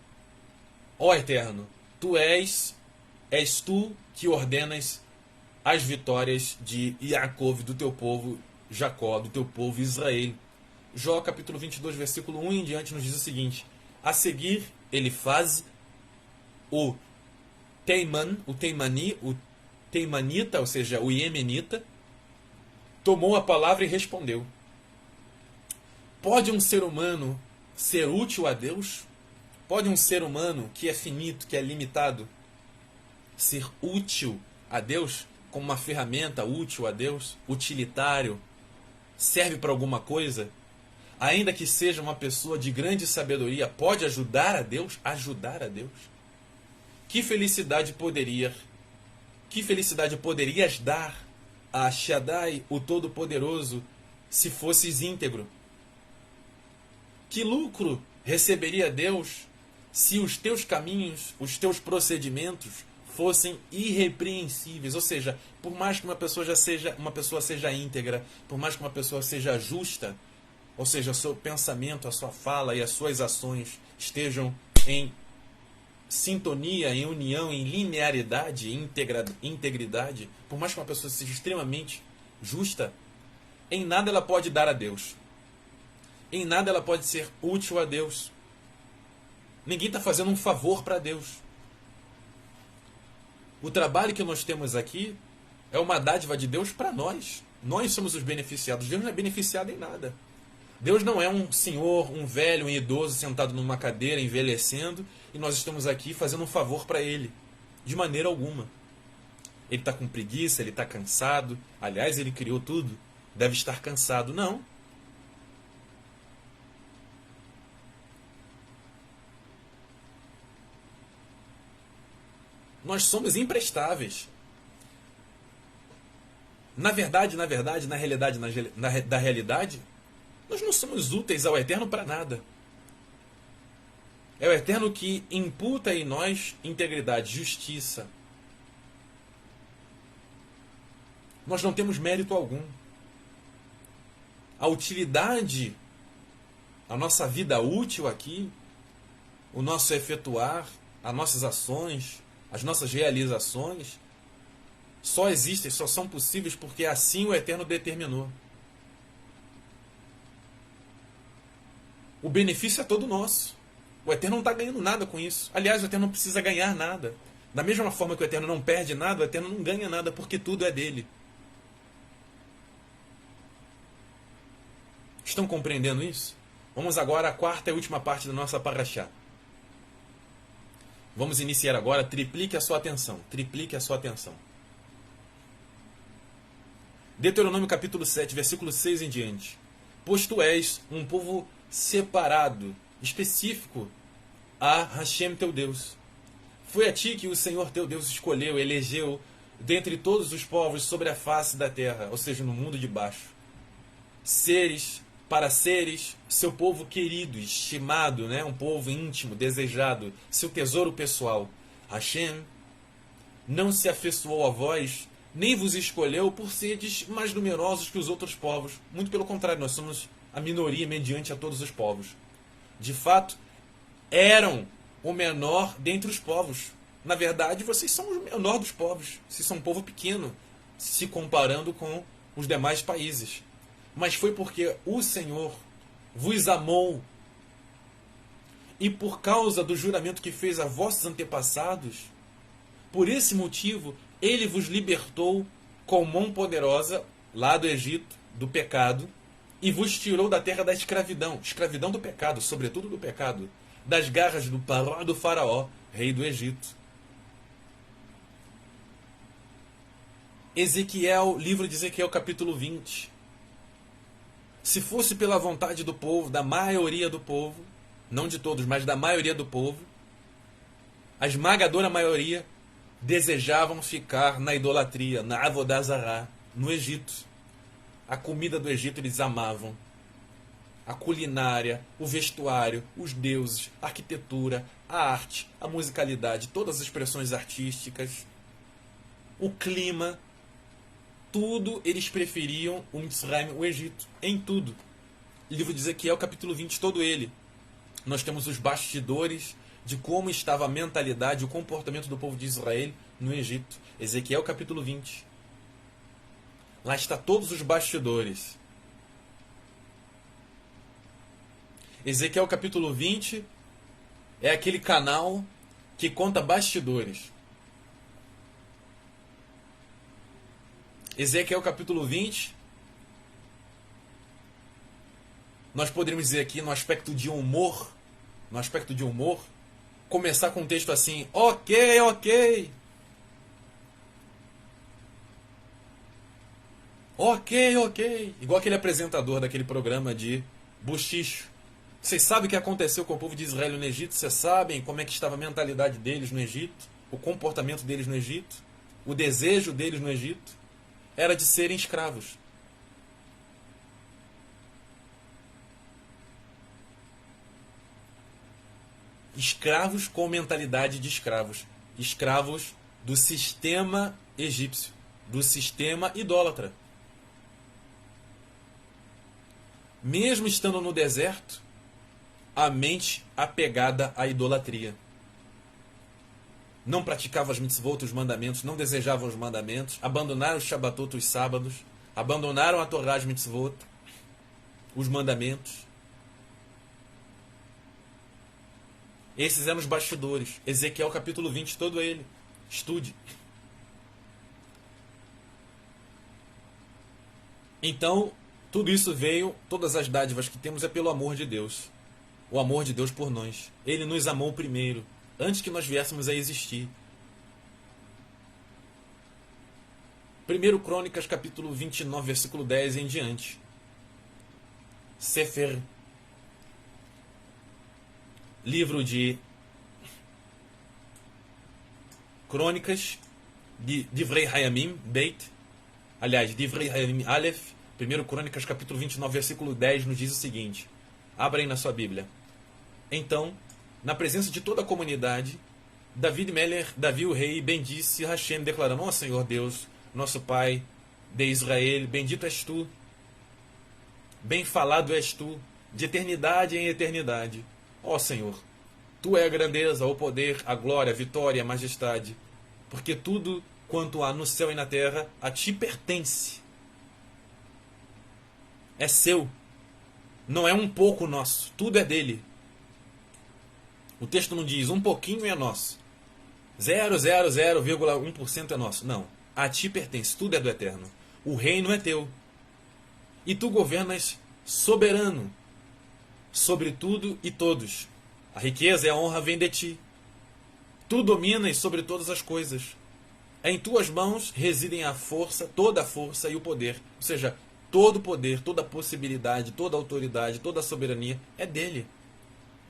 ó Eterno, és tu que ordenas as vitórias de Yaakov, do teu povo Jacó, do teu povo Israel. Jó capítulo 22, versículo 1 em diante nos diz o seguinte: a seguir ele faz o Teiman, o Teimanita, ou seja, o Iemenita, tomou a palavra e respondeu: pode um ser humano ser útil a Deus? Pode um ser humano que é finito, que é limitado, ser útil a Deus? Como uma ferramenta útil a Deus? Utilitário? Serve para alguma coisa? Ainda que seja uma pessoa de grande sabedoria, pode ajudar a Deus? Ajudar a Deus? Que felicidade poderias dar a Shaddai, o Todo-Poderoso, se fosses íntegro? Que lucro receberia Deus se os teus caminhos, os teus procedimentos fossem irrepreensíveis? Ou seja, por mais que uma pessoa seja íntegra, por mais que uma pessoa seja justa, ou seja, o seu pensamento, a sua fala e as suas ações estejam em sintonia, em união, em linearidade, em integridade, por mais que uma pessoa seja extremamente justa, em nada ela pode dar a Deus. Em nada ela pode ser útil a Deus. Ninguém está fazendo um favor para Deus. O trabalho que nós temos aqui é uma dádiva de Deus para nós. Nós somos os beneficiados. Deus não é beneficiado em nada. Deus não é um senhor, um velho, um idoso sentado numa cadeira, envelhecendo, e nós estamos aqui fazendo um favor para Ele. De maneira alguma. Ele está com preguiça, ele está cansado. Aliás, ele criou tudo. Deve estar cansado. Não. Nós somos imprestáveis. Na realidade, nós não somos úteis ao Eterno para nada. É o Eterno que imputa em nós integridade, justiça. Nós não temos mérito algum. A utilidade, a nossa vida útil aqui, o nosso efetuar, as nossas ações, as nossas realizações, só existem, só são possíveis porque assim o Eterno determinou. O benefício é todo nosso. O Eterno não está ganhando nada com isso. Aliás, o Eterno não precisa ganhar nada. Da mesma forma que o Eterno não perde nada, o Eterno não ganha nada porque tudo é dele. Estão compreendendo isso? Vamos agora à quarta e última parte da nossa parashá. Vamos iniciar agora. Triplique a sua atenção. Triplique a sua atenção. Deuteronômio capítulo 7, versículo 6 em diante. Pois tu és um povo separado, específico a Hashem teu Deus. Foi a ti que o Senhor teu Deus escolheu, elegeu, dentre todos os povos sobre a face da terra, ou seja, no mundo de baixo. Para seres seu povo querido, estimado, né? Um povo íntimo, desejado, seu tesouro pessoal. Hashem não se afeiçoou a vós, nem vos escolheu por seres mais numerosos que os outros povos. Muito pelo contrário, nós somos a minoria mediante a todos os povos. De fato, eram o menor dentre os povos. Na verdade, vocês são o menor dos povos. Vocês são um povo pequeno, se comparando com os demais países. Mas foi porque o Senhor vos amou e por causa do juramento que fez a vossos antepassados, por esse motivo, Ele vos libertou com mão poderosa lá do Egito, do pecado, e vos tirou da terra da escravidão, escravidão do pecado, sobretudo do pecado, das garras do Paró do Faraó, rei do Egito. Ezequiel, livro de Ezequiel, capítulo 20. Se fosse pela vontade do povo, da maioria do povo, não de todos, mas da maioria do povo, a esmagadora maioria desejavam ficar na idolatria, na Avodah Zará, no Egito. A comida do Egito eles amavam. A culinária, o vestuário, os deuses, a arquitetura, a arte, a musicalidade, todas as expressões artísticas, o clima, tudo eles preferiam o Mitzrayim, o Egito, em tudo. O livro de Ezequiel, capítulo 20, todo ele. Nós temos os bastidores de como estava a mentalidade, o comportamento do povo de Israel no Egito. Ezequiel, capítulo 20. Lá está todos os bastidores. Ezequiel, capítulo 20, é aquele canal que conta bastidores. Ezequiel, capítulo 20, nós poderíamos dizer aqui, no aspecto de humor, começar com um texto assim: ok, ok. Ok, ok. Igual aquele apresentador daquele programa de buchicho. Vocês sabem o que aconteceu com o povo de Israel no Egito? Vocês sabem como é que estava a mentalidade deles no Egito? O comportamento deles no Egito? O desejo deles no Egito? Era de serem escravos. Escravos com mentalidade de escravos. Escravos do sistema egípcio. Do sistema idólatra. Mesmo estando no deserto, a mente apegada à idolatria. Não praticava as mitzvot, os mandamentos, não desejavam os mandamentos, abandonaram os shabatot, os sábados, abandonaram a Torá, as mitzvot, os mandamentos. Esses eram os bastidores. Ezequiel capítulo 20, todo ele. Estude. Então, tudo isso veio, todas as dádivas que temos é pelo amor de Deus. O amor de Deus por nós. Ele nos amou primeiro, antes que nós viéssemos a existir. 1 Crônicas, capítulo 29, versículo 10 em diante. Sefer, livro de Crônicas, de Divrei Hayamim, Beit, aliás, Divrei Hayamim Aleph, 1 Crônicas, capítulo 29, versículo 10, nos diz o seguinte. Abra aí na sua Bíblia. Então, na presença de toda a comunidade, Davi o rei, bendisse Hashem, declarando: ó Senhor Deus, nosso Pai de Israel, bendito és tu, bem falado és tu, de eternidade em eternidade. Ó Senhor, tu é a grandeza, o poder, a glória, a vitória, a majestade, porque tudo quanto há no céu e na terra a ti pertence. É seu. Não é um pouco nosso. Tudo é dele. O texto não diz um pouquinho é nosso. 0,0,1% é nosso. Não. A ti pertence. Tudo é do Eterno. O reino é teu. E tu governas soberano sobre tudo e todos. A riqueza e a honra vêm de ti. Tu dominas sobre todas as coisas. Em tuas mãos residem a força, toda a força e o poder. Ou seja, todo poder, toda possibilidade, toda autoridade, toda soberania é dele.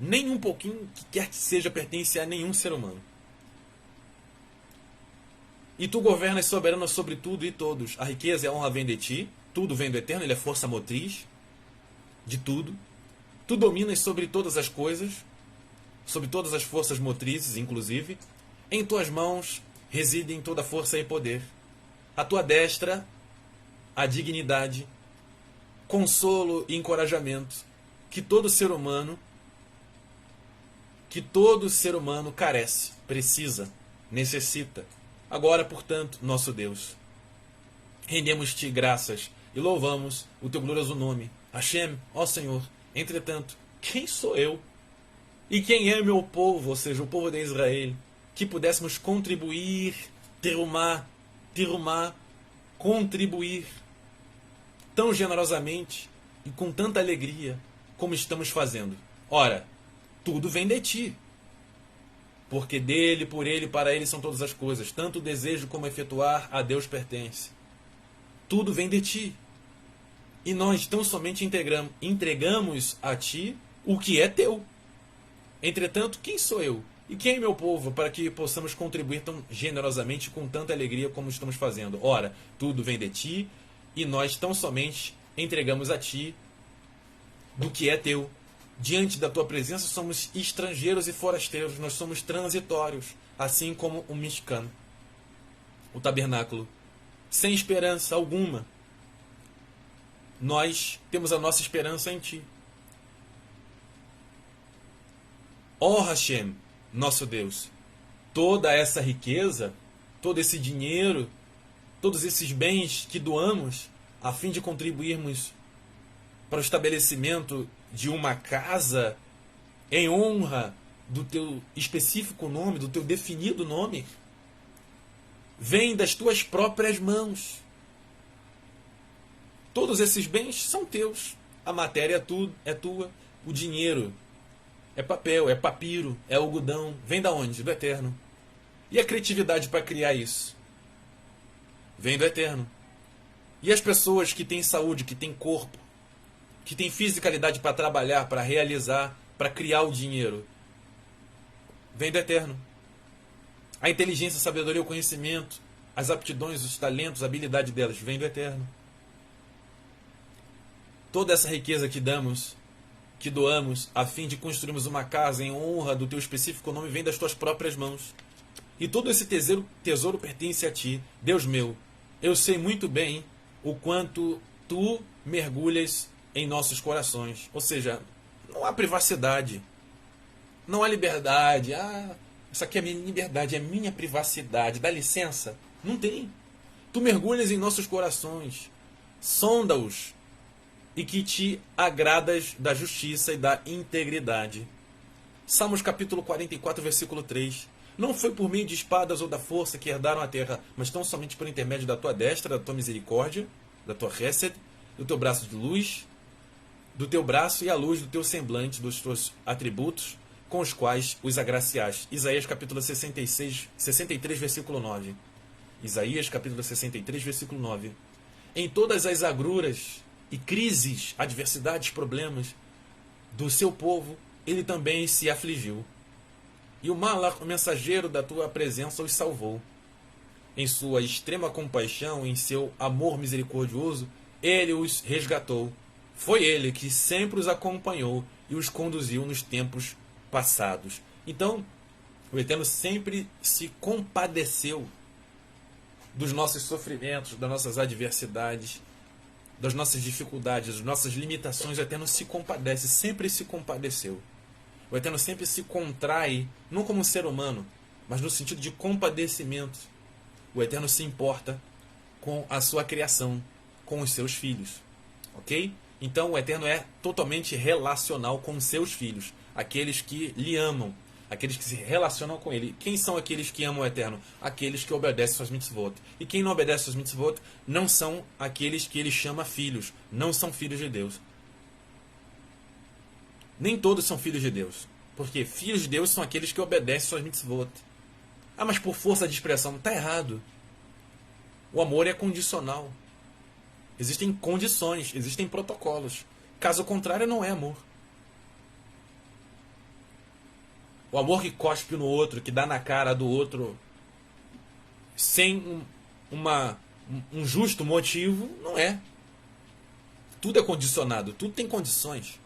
Nem um pouquinho que quer que seja pertence a nenhum ser humano. E tu governas soberano sobre tudo e todos. A riqueza e a honra vêm de ti. Tudo vem do Eterno, ele é força motriz de tudo. Tu dominas sobre todas as coisas, sobre todas as forças motrizes, inclusive. Em tuas mãos residem toda a força e poder. A tua destra, a dignidade, consolo e encorajamento que todo ser humano carece, precisa, necessita. Agora, portanto, nosso Deus, rendemos-te graças e louvamos o teu glorioso nome, Hashem, ó Senhor. Entretanto, quem sou eu? E quem é meu povo, ou seja, o povo de Israel, que pudéssemos contribuir, terumar, tirumá, contribuir tão generosamente e com tanta alegria como estamos fazendo? Ora, tudo vem de ti. Porque dele, por ele, para ele são todas as coisas. Tanto o desejo como efetuar a Deus pertence. Tudo vem de ti. E nós tão somente entregamos a ti o que é teu. Entretanto, quem sou eu? E quem é meu povo para que possamos contribuir tão generosamente com tanta alegria como estamos fazendo? Ora, tudo vem de ti e nós tão somente entregamos a ti do que é teu. Diante da tua presença somos estrangeiros e forasteiros, nós somos transitórios, assim como o Mishkan, o tabernáculo, sem esperança alguma. Nós temos a nossa esperança em ti. Ó Hashem, nosso Deus, toda essa riqueza, todo esse dinheiro, todos esses bens que doamos, a fim de contribuirmos para o estabelecimento de uma casa em honra do teu específico nome, do teu definido nome, vem das tuas próprias mãos. Todos esses bens são teus. A matéria é tua. O dinheiro é papel, é papiro, é algodão. Vem da onde? Do Eterno. E a criatividade para criar isso? Vem do Eterno. E as pessoas que têm saúde, que têm corpo, que têm fisicalidade para trabalhar, para realizar, para criar o dinheiro, vem do Eterno. A inteligência, a sabedoria, o conhecimento, as aptidões, os talentos, a habilidade delas, vem do Eterno. Toda essa riqueza que damos, que doamos, a fim de construirmos uma casa em honra do teu específico nome, vem das tuas próprias mãos. E todo esse tesouro pertence a ti. Deus meu, eu sei muito bem o quanto tu mergulhas em nossos corações. Ou seja, não há privacidade, não há liberdade. Isso aqui é minha liberdade, é minha privacidade, dá licença. Não tem. Tu mergulhas em nossos corações, sonda-os, e que te agradas da justiça e da integridade. Salmos capítulo 44, versículo 3. Não foi por meio de espadas ou da força que herdaram a terra, mas tão somente por intermédio da tua destra, da tua misericórdia, da tua chesed, do teu braço de luz, do teu braço e a luz do teu semblante, dos teus atributos, com os quais os agraciaste. Isaías capítulo 63, versículo 9. Isaías capítulo 63, versículo 9. Em todas as agruras e crises, adversidades, problemas do seu povo, ele também se afligiu. E o Malach, o mensageiro da tua presença, os salvou. Em sua extrema compaixão, em seu amor misericordioso, ele os resgatou. Foi ele que sempre os acompanhou e os conduziu nos tempos passados. Então, o Eterno sempre se compadeceu dos nossos sofrimentos, das nossas adversidades, das nossas dificuldades, das nossas limitações. O Eterno se compadece, sempre se compadeceu. O Eterno sempre se contrai, não como um ser humano, mas no sentido de compadecimento. O Eterno se importa com a sua criação, com os seus filhos. Ok? Então o Eterno é totalmente relacional com os seus filhos, aqueles que lhe amam, aqueles que se relacionam com ele. Quem são aqueles que amam o Eterno? Aqueles que obedecem suas mitzvot. E quem não obedece suas mitzvot não são aqueles que ele chama filhos, não são filhos de Deus. Nem todos são filhos de Deus, porque filhos de Deus são aqueles que obedecem suas mitzvot. Mas por força de expressão, está errado. O amor é condicional. Existem condições, existem protocolos. Caso contrário, não é amor. O amor que cospe no outro, que dá na cara do outro, sem um justo motivo, não é. Tudo é condicionado, tudo tem condições.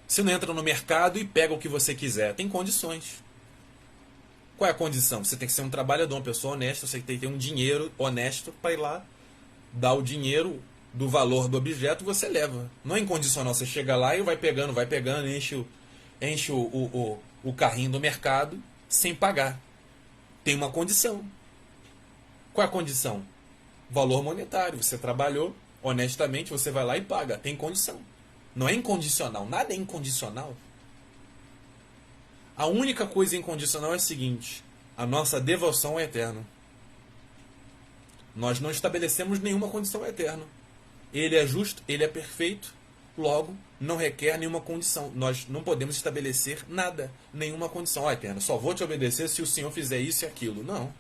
Você não entra no mercado e pega o que você quiser, tem condições. Qual é a condição? Você tem que ser um trabalhador, uma pessoa honesta, você tem que ter um dinheiro honesto para ir lá, dar o dinheiro do valor do objeto, você leva. Não é incondicional, você chega lá e vai pegando, enche o carrinho do mercado sem pagar. Tem uma condição. Qual é a condição? Valor monetário. Você trabalhou honestamente, você vai lá e paga. Tem condição. Não é incondicional. Nada é incondicional. A única coisa incondicional é a seguinte: a nossa devoção ao Eterno. Nós não estabelecemos nenhuma condição ao Eterno. Ele é justo, ele é perfeito, logo não requer nenhuma condição. Nós não podemos estabelecer nada, nenhuma condição. Ó, Eterno, só vou te obedecer se o Senhor fizer isso e aquilo. Não.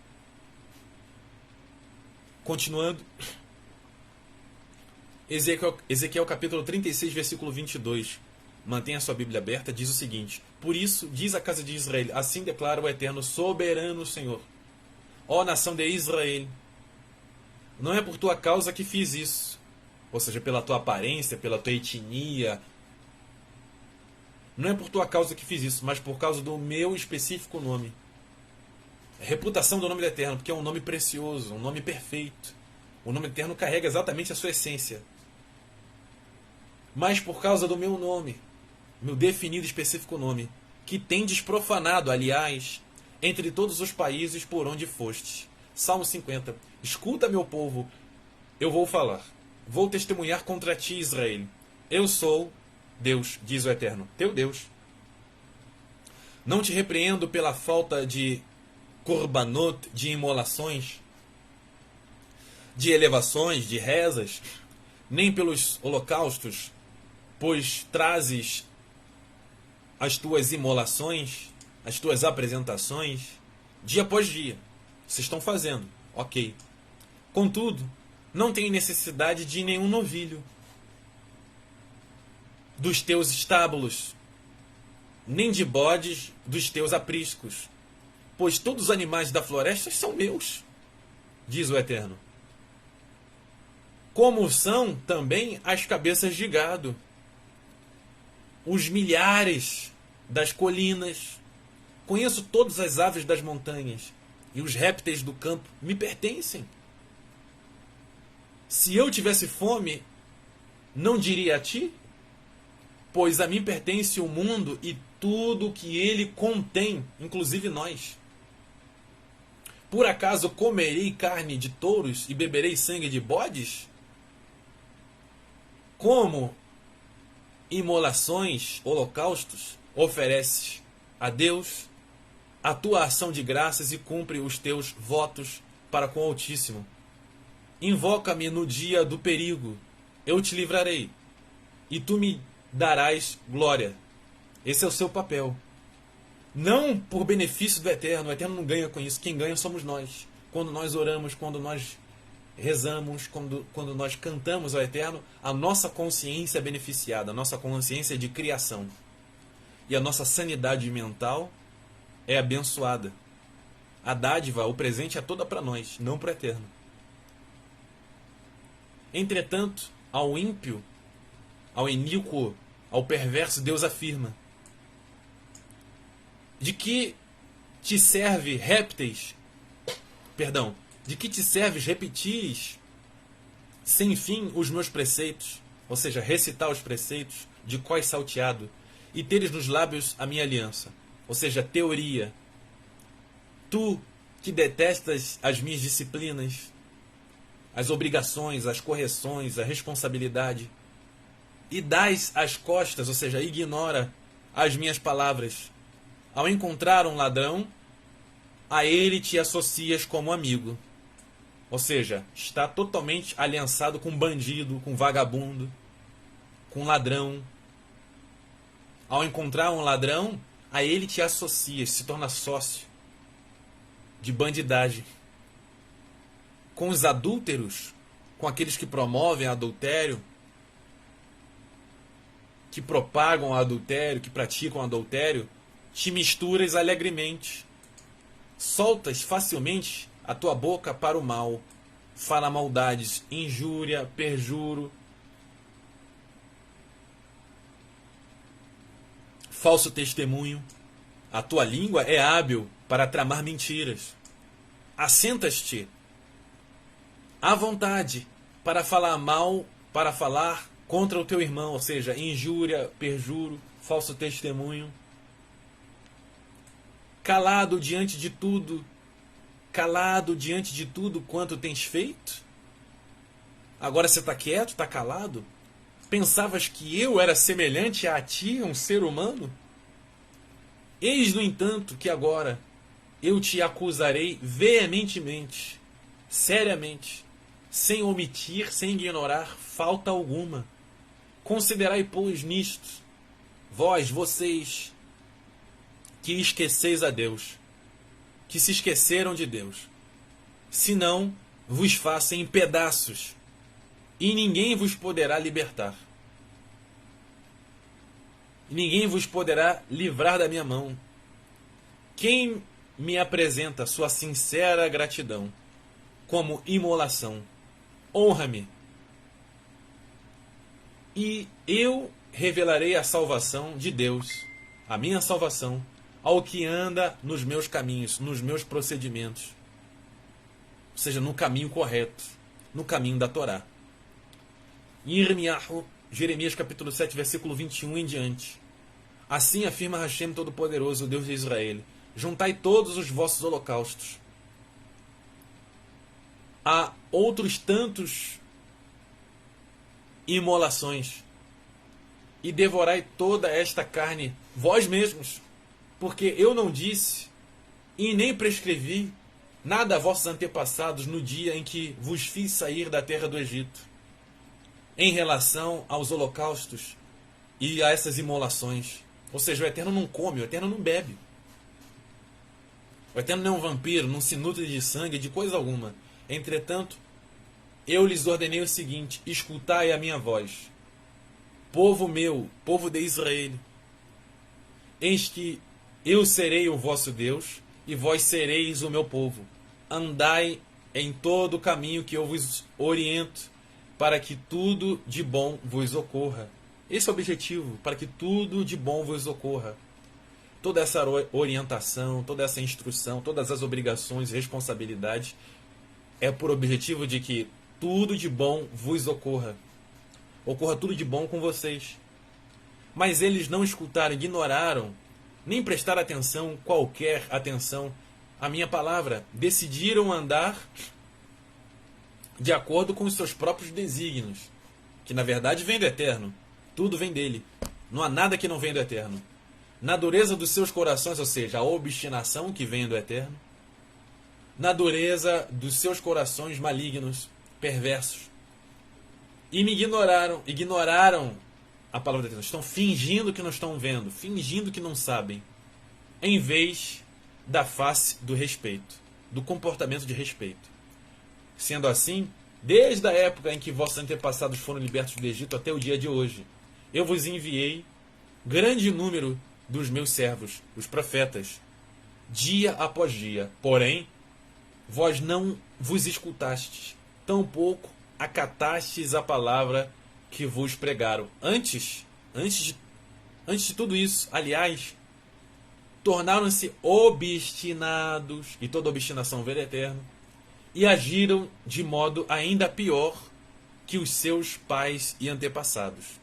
Continuando. Ezequiel capítulo 36, versículo 22. Mantenha a sua Bíblia aberta, diz o seguinte: por isso, diz a casa de Israel, assim declara o Eterno, soberano Senhor. Ó nação de Israel, não é por tua causa que fiz isso, ou seja, pela tua aparência, pela tua etnia. Não é por tua causa que fiz isso, mas por causa do meu específico nome. A reputação do nome do Eterno, porque é um nome precioso, um nome perfeito. O nome Eterno carrega exatamente a sua essência. Mas por causa do meu nome, meu definido específico nome, que tendes profanado, aliás, entre todos os países por onde fostes. Salmo 50. Escuta, meu povo, eu vou falar. Vou testemunhar contra ti, Israel. Eu sou Deus, diz o Eterno, teu Deus. Não te repreendo pela falta de korbanot, de imolações, de elevações, de rezas, nem pelos holocaustos, pois trazes as tuas imolações, as tuas apresentações, dia após dia. Vocês estão fazendo, ok. Contudo, não tem necessidade de nenhum novilho dos teus estábulos, nem de bodes dos teus apriscos, pois todos os animais da floresta são meus, diz o Eterno. Como são também as cabeças de gado, os milhares das colinas. Conheço todas as aves das montanhas, e os répteis do campo me pertencem. Se eu tivesse fome, não diria a ti? Pois a mim pertence o mundo e tudo o que ele contém, inclusive nós. Por acaso comerei carne de touros e beberei sangue de bodes? Como imolações, holocaustos, ofereces a Deus a tua ação de graças e cumpre os teus votos para com o Altíssimo. Invoca-me no dia do perigo, eu te livrarei, e tu me darás glória. Esse é o seu papel. Não por benefício do Eterno, o Eterno não ganha com isso, quem ganha somos nós. Quando nós oramos, quando nós rezamos, quando nós cantamos ao Eterno, a nossa consciência é beneficiada, a nossa consciência é de criação. E a nossa sanidade mental é abençoada. A dádiva, o presente é toda para nós, não para o Eterno. Entretanto, ao ímpio, ao iníquo, ao perverso, Deus afirma: de que te serve de que te serves repetires sem fim os meus preceitos, ou seja, recitar os preceitos de cós salteado, e teres nos lábios a minha aliança, ou seja, teoria. Tu que detestas as minhas disciplinas, as obrigações, as correções, a responsabilidade, e dás as costas, ou seja, ignora as minhas palavras. Ao encontrar um ladrão, a ele te associas como amigo. Ou seja, está totalmente aliançado com bandido, com vagabundo, com ladrão. Ao encontrar um ladrão, a ele te associas, se torna sócio de bandidagem. Com os adúlteros, com aqueles que promovem adultério, que propagam o adultério, que praticam adultério, te misturas alegremente. Soltas facilmente a tua boca para o mal. Fala maldades, injúria, perjuro, falso testemunho. A tua língua é hábil para tramar mentiras. Assentas-te à vontade para falar mal, para falar contra o teu irmão, ou seja, injúria, perjuro, falso testemunho. Calado diante de tudo quanto tens feito? Agora você está quieto, está calado? Pensavas que eu era semelhante a ti, um ser humano? Eis, no entanto, que agora eu te acusarei veementemente, seriamente, sem omitir, sem ignorar falta alguma. Considerai, pois, nisto, vocês, que esqueceis a Deus, que se esqueceram de Deus, senão vos faça em pedaços, e ninguém vos poderá libertar. Ninguém vos poderá livrar da minha mão. Quem me apresenta sua sincera gratidão como imolação, honra-me, e eu revelarei a salvação de Deus, a minha salvação, ao que anda nos meus caminhos, nos meus procedimentos, ou seja, no caminho correto, no caminho da Torá. Yirmiyahu, Jeremias capítulo 7, versículo 21 em diante. Assim afirma Hashem Todo-Poderoso, o Deus de Israel: juntai todos os vossos holocaustos. Há outros tantos imolações, e devorai toda esta carne vós mesmos, porque eu não disse e nem prescrevi nada a vossos antepassados no dia em que vos fiz sair da terra do Egito, em relação aos holocaustos e a essas imolações. Ou seja, o Eterno não come, o Eterno não bebe. O Eterno não é um vampiro, não se nutre de sangue, de coisa alguma. Entretanto, eu lhes ordenei o seguinte: escutai a minha voz, povo meu, povo de Israel. Eis que eu serei o vosso Deus, e vós sereis o meu povo. Andai em todo o caminho que eu vos oriento, para que tudo de bom vos ocorra. Esse é o objetivo, para que tudo de bom vos ocorra. Toda essa orientação, toda essa instrução, todas as obrigações e responsabilidades é por objetivo de que tudo de bom vos ocorra. Ocorra tudo de bom com vocês. Mas eles não escutaram, ignoraram, nem prestaram atenção, qualquer atenção, à minha palavra. Decidiram andar de acordo com os seus próprios desígnios, que na verdade vem do Eterno. Tudo vem dele. Não há nada que não vem do Eterno. Na dureza dos seus corações, ou seja, a obstinação que vem do Eterno, na dureza dos seus corações malignos, perversos. E me ignoraram a palavra de Deus. Estão fingindo que não estão vendo, fingindo que não sabem, em vez da face do respeito, do comportamento de respeito. Sendo assim, desde a época em que vossos antepassados foram libertos do Egito até o dia de hoje, eu vos enviei grande número dos meus servos, os profetas, dia após dia. Porém, vós não vos escutastes, tampouco acatastes a palavra que vos pregaram. Antes de tudo isso, aliás, tornaram-se obstinados, e toda obstinação vem do Eterno, e agiram de modo ainda pior que os seus pais e antepassados.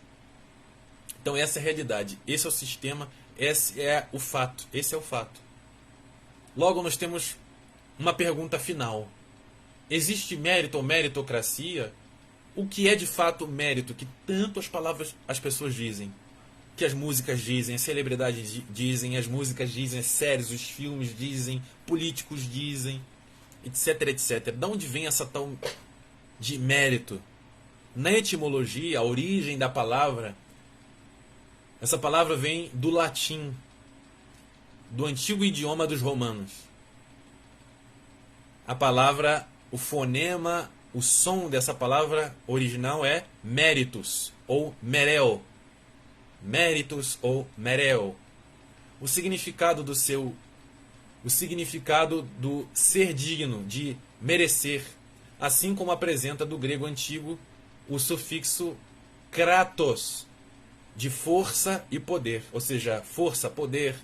Então essa é a realidade, esse é o sistema, esse é o fato, esse é o fato. Logo nós temos uma pergunta final. Existe mérito ou meritocracia? O que é de fato mérito que tanto as pessoas dizem? Que as músicas dizem, as celebridades dizem, as músicas dizem, as séries, os filmes dizem, políticos dizem, etc, etc. De onde vem essa tal de mérito? Na etimologia, a origem da palavra, essa palavra vem do latim, do antigo idioma dos romanos. A palavra, o fonema, o som dessa palavra original é méritos ou mereo. Méritos ou mereo. O significado do ser digno, de merecer, assim como apresenta do grego antigo o sufixo kratos, de força e poder, ou seja, força, poder.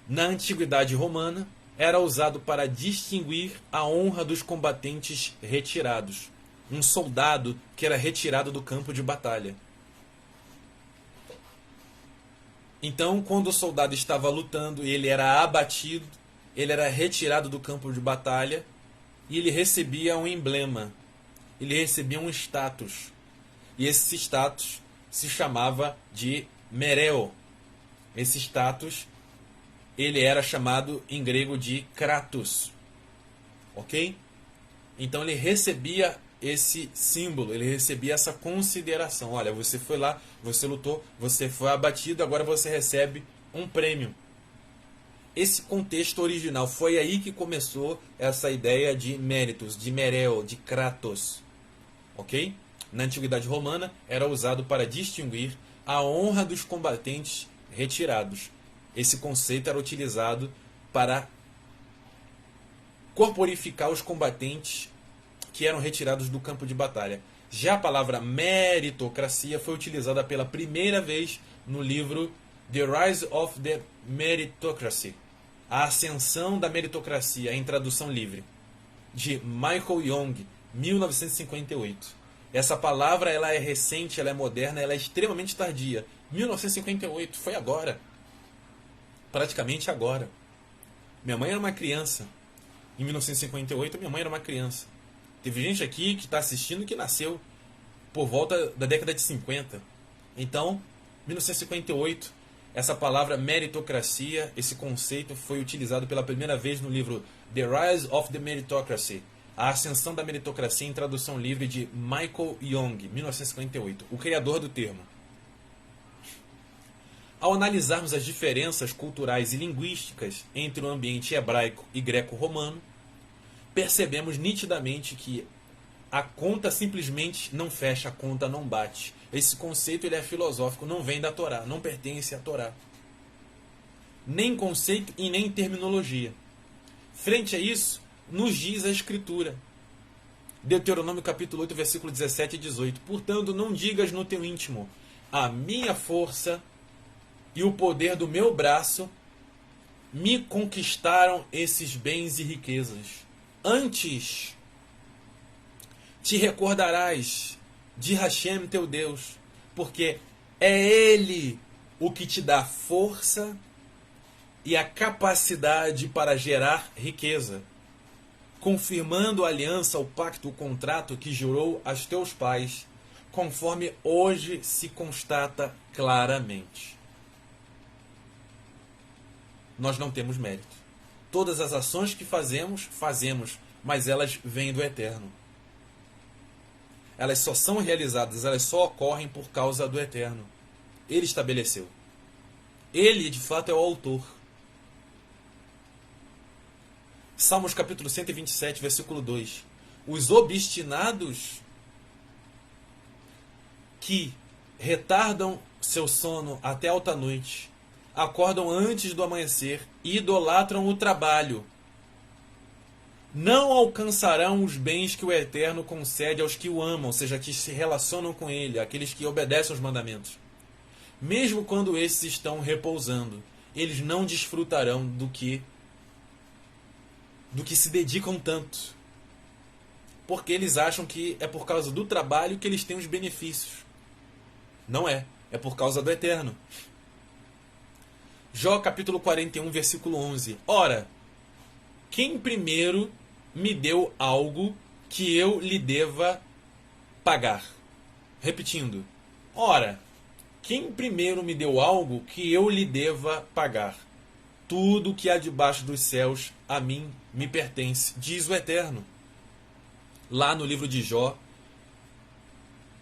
Na antiguidade romana, era usado para distinguir a honra dos combatentes retirados. Um soldado que era retirado do campo de batalha. Então, quando o soldado estava lutando e ele era abatido, ele era retirado do campo de batalha e ele recebia um emblema, ele recebia um status. E esse status se chamava de mereo. Esse status, ele era chamado em grego de kratos. Ok? Então ele recebia esse símbolo, ele recebia essa consideração. Olha, você foi lá, você lutou, você foi abatido, agora você recebe um prêmio. Esse contexto original, foi aí que começou essa ideia de méritos, de mereo, de kratos. Ok? Na Antiguidade Romana era usado para distinguir a honra dos combatentes retirados. Esse conceito era utilizado para corporificar os combatentes que eram retirados do campo de batalha. Já a palavra meritocracia foi utilizada pela primeira vez no livro The Rise of the Meritocracy, A Ascensão da Meritocracia, em tradução livre, de Michael Young, 1958. Essa palavra ela é recente, ela é moderna, ela é extremamente tardia. 1958, foi agora. Praticamente agora. Minha mãe era uma criança. Em 1958, minha mãe era uma criança. Teve gente aqui que está assistindo que nasceu por volta da década de 50. Então, 1958, essa palavra meritocracia, esse conceito foi utilizado pela primeira vez no livro The Rise of the Meritocracy, A Ascensão da Meritocracia, em tradução livre, de Michael Young, 1958, o criador do termo. Ao analisarmos as diferenças culturais e linguísticas entre o ambiente hebraico e greco-romano, percebemos nitidamente que a conta simplesmente não fecha, a conta não bate. Esse conceito ele é filosófico, não vem da Torá, não pertence à Torá. Nem conceito e nem terminologia. Frente a isso, nos diz a Escritura. Deuteronômio capítulo 8, versículo 17 e 18. Portanto, não digas no teu íntimo, a minha força e o poder do meu braço me conquistaram esses bens e riquezas. Antes, te recordarás de Hashem, teu Deus, porque é Ele o que te dá força e a capacidade para gerar riqueza, confirmando a aliança, o pacto, o contrato que jurou aos teus pais, conforme hoje se constata claramente. Nós não temos mérito. Todas as ações que fazemos, mas elas vêm do Eterno. Elas só são realizadas, elas só ocorrem por causa do Eterno. Ele estabeleceu. Ele, de fato, é o autor. Salmos capítulo 127, versículo 2. Os obstinados que retardam seu sono até alta noite, acordam antes do amanhecer e idolatram o trabalho, não alcançarão os bens que o Eterno concede aos que o amam, ou seja, que se relacionam com Ele, aqueles que obedecem aos mandamentos. Mesmo quando esses estão repousando, eles não desfrutarão do que se dedicam tanto, porque eles acham que é por causa do trabalho que eles têm os benefícios. Não é, é por causa do Eterno. Jó capítulo 41, versículo 11. Ora, quem primeiro me deu algo que eu lhe deva pagar? Repetindo. Ora, quem primeiro me deu algo que eu lhe deva pagar? Tudo que há debaixo dos céus a mim me pertence, diz o Eterno. Lá no livro de Jó,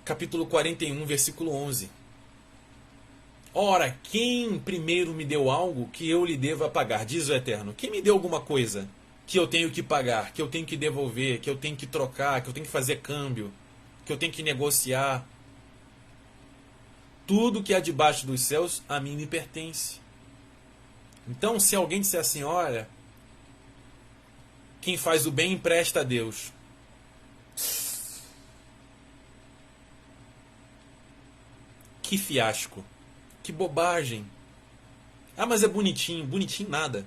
capítulo 41, versículo 11. Ora, quem primeiro me deu algo que eu lhe deva pagar? Diz o Eterno. Quem me deu alguma coisa que eu tenho que pagar, que eu tenho que devolver, que eu tenho que trocar, que eu tenho que fazer câmbio, que eu tenho que negociar? Tudo que há debaixo dos céus a mim me pertence. Então, se alguém disser assim, olha, quem faz o bem empresta a Deus. Que fiasco. Que bobagem. Ah, mas é bonitinho. Bonitinho nada.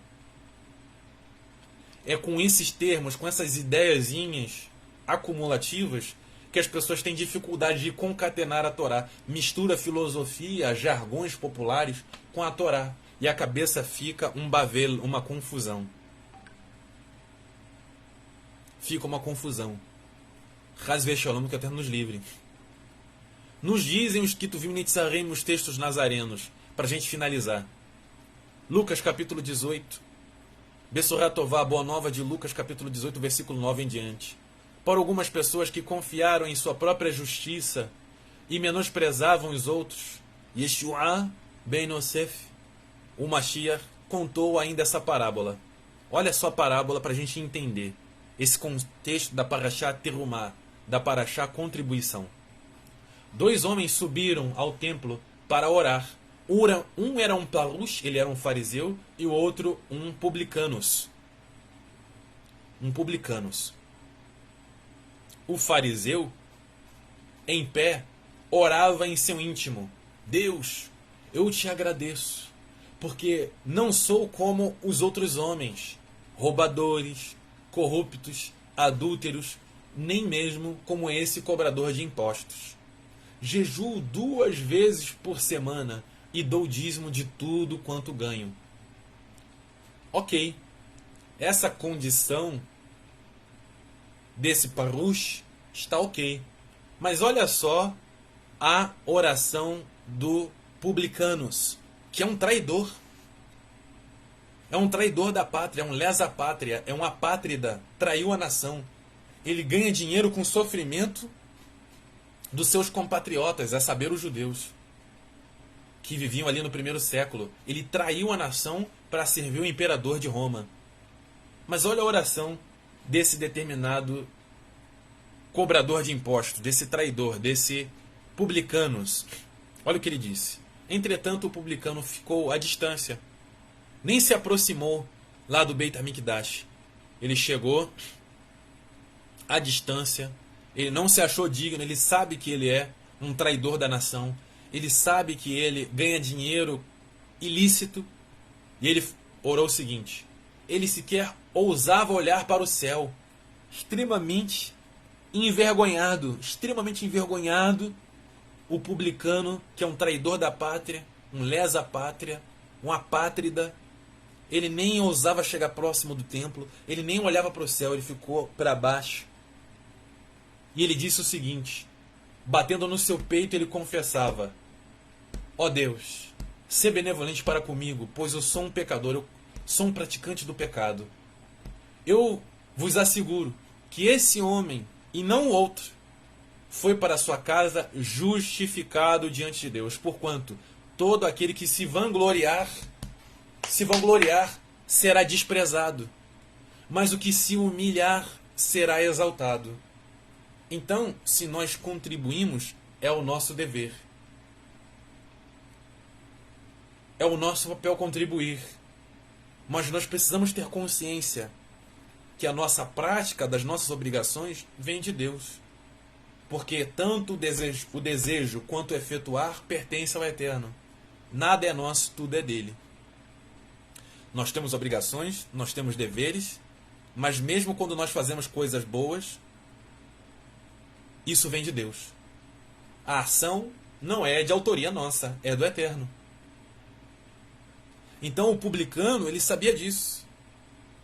É com esses termos, com essas ideiazinhas acumulativas, que as pessoas têm dificuldade de concatenar a Torá. Mistura filosofia, jargões populares com a Torá. E a cabeça fica um bavel, uma confusão. Fica uma confusão. Hasve Shalom, que o Eterno nos livre. Nos dizem os Kituvim Nitzarim, os textos nazarenos, para a gente finalizar. Lucas capítulo 18. Bessorá Tová, a boa nova de Lucas capítulo 18, versículo 9 em diante. para algumas pessoas que confiaram em sua própria justiça e menosprezavam os outros, Yeshua ben Yosef, o Mashiach, contou ainda essa parábola. Olha só a parábola para a gente entender esse contexto da Parashá Terumá, da Parashá Contribuição. 2 homens subiram ao templo para orar. Um era um parush, ele era um fariseu, e o outro um publicanos. O fariseu, em pé, orava em seu íntimo: Deus, eu te agradeço, porque não sou como os outros homens, roubadores, corruptos, adúlteros, nem mesmo como esse cobrador de impostos. Jejuo 2 vezes por semana e dou dízimo de tudo quanto ganho. Ok, essa condição desse parush está ok. Mas olha só a oração do publicanos, que é um traidor. É um traidor da pátria, é um lesa-pátria, é um apátrida, traiu a nação. Ele ganha dinheiro com sofrimento dos seus compatriotas, a saber, os judeus, que viviam ali no 1º século. Ele traiu a nação para servir o imperador de Roma. Mas olha a oração desse determinado cobrador de impostos, desse traidor, desse publicanos. Olha o que ele disse. Entretanto, o publicano ficou à distância, nem se aproximou lá do Beit HaMikdash. Ele chegou à distância, ele não se achou digno, ele sabe que ele é um traidor da nação, ele sabe que ele ganha dinheiro ilícito, e ele orou o seguinte: ele sequer ousava olhar para o céu, extremamente envergonhado, o publicano, que é um traidor da pátria, um lesa-pátria, um apátrida. Ele nem ousava chegar próximo do templo, ele nem olhava para o céu, ele ficou para baixo. E ele disse o seguinte, batendo no seu peito, ele confessava: ó Deus, sê benevolente para comigo, pois eu sou um pecador, eu sou um praticante do pecado. Eu vos asseguro que esse homem, e não o outro, foi para sua casa justificado diante de Deus, porquanto todo aquele que se vangloriar será desprezado, mas o que se humilhar será exaltado. Então, se nós contribuímos, é o nosso dever. É o nosso papel contribuir. Mas nós precisamos ter consciência que a nossa prática das nossas obrigações vem de Deus. Porque tanto o desejo quanto o efetuar pertence ao Eterno. Nada é nosso, tudo é dele. Nós temos obrigações, nós temos deveres, mas mesmo quando nós fazemos coisas boas, isso vem de Deus. A ação não é de autoria nossa, é do Eterno. Então o publicano, ele sabia disso.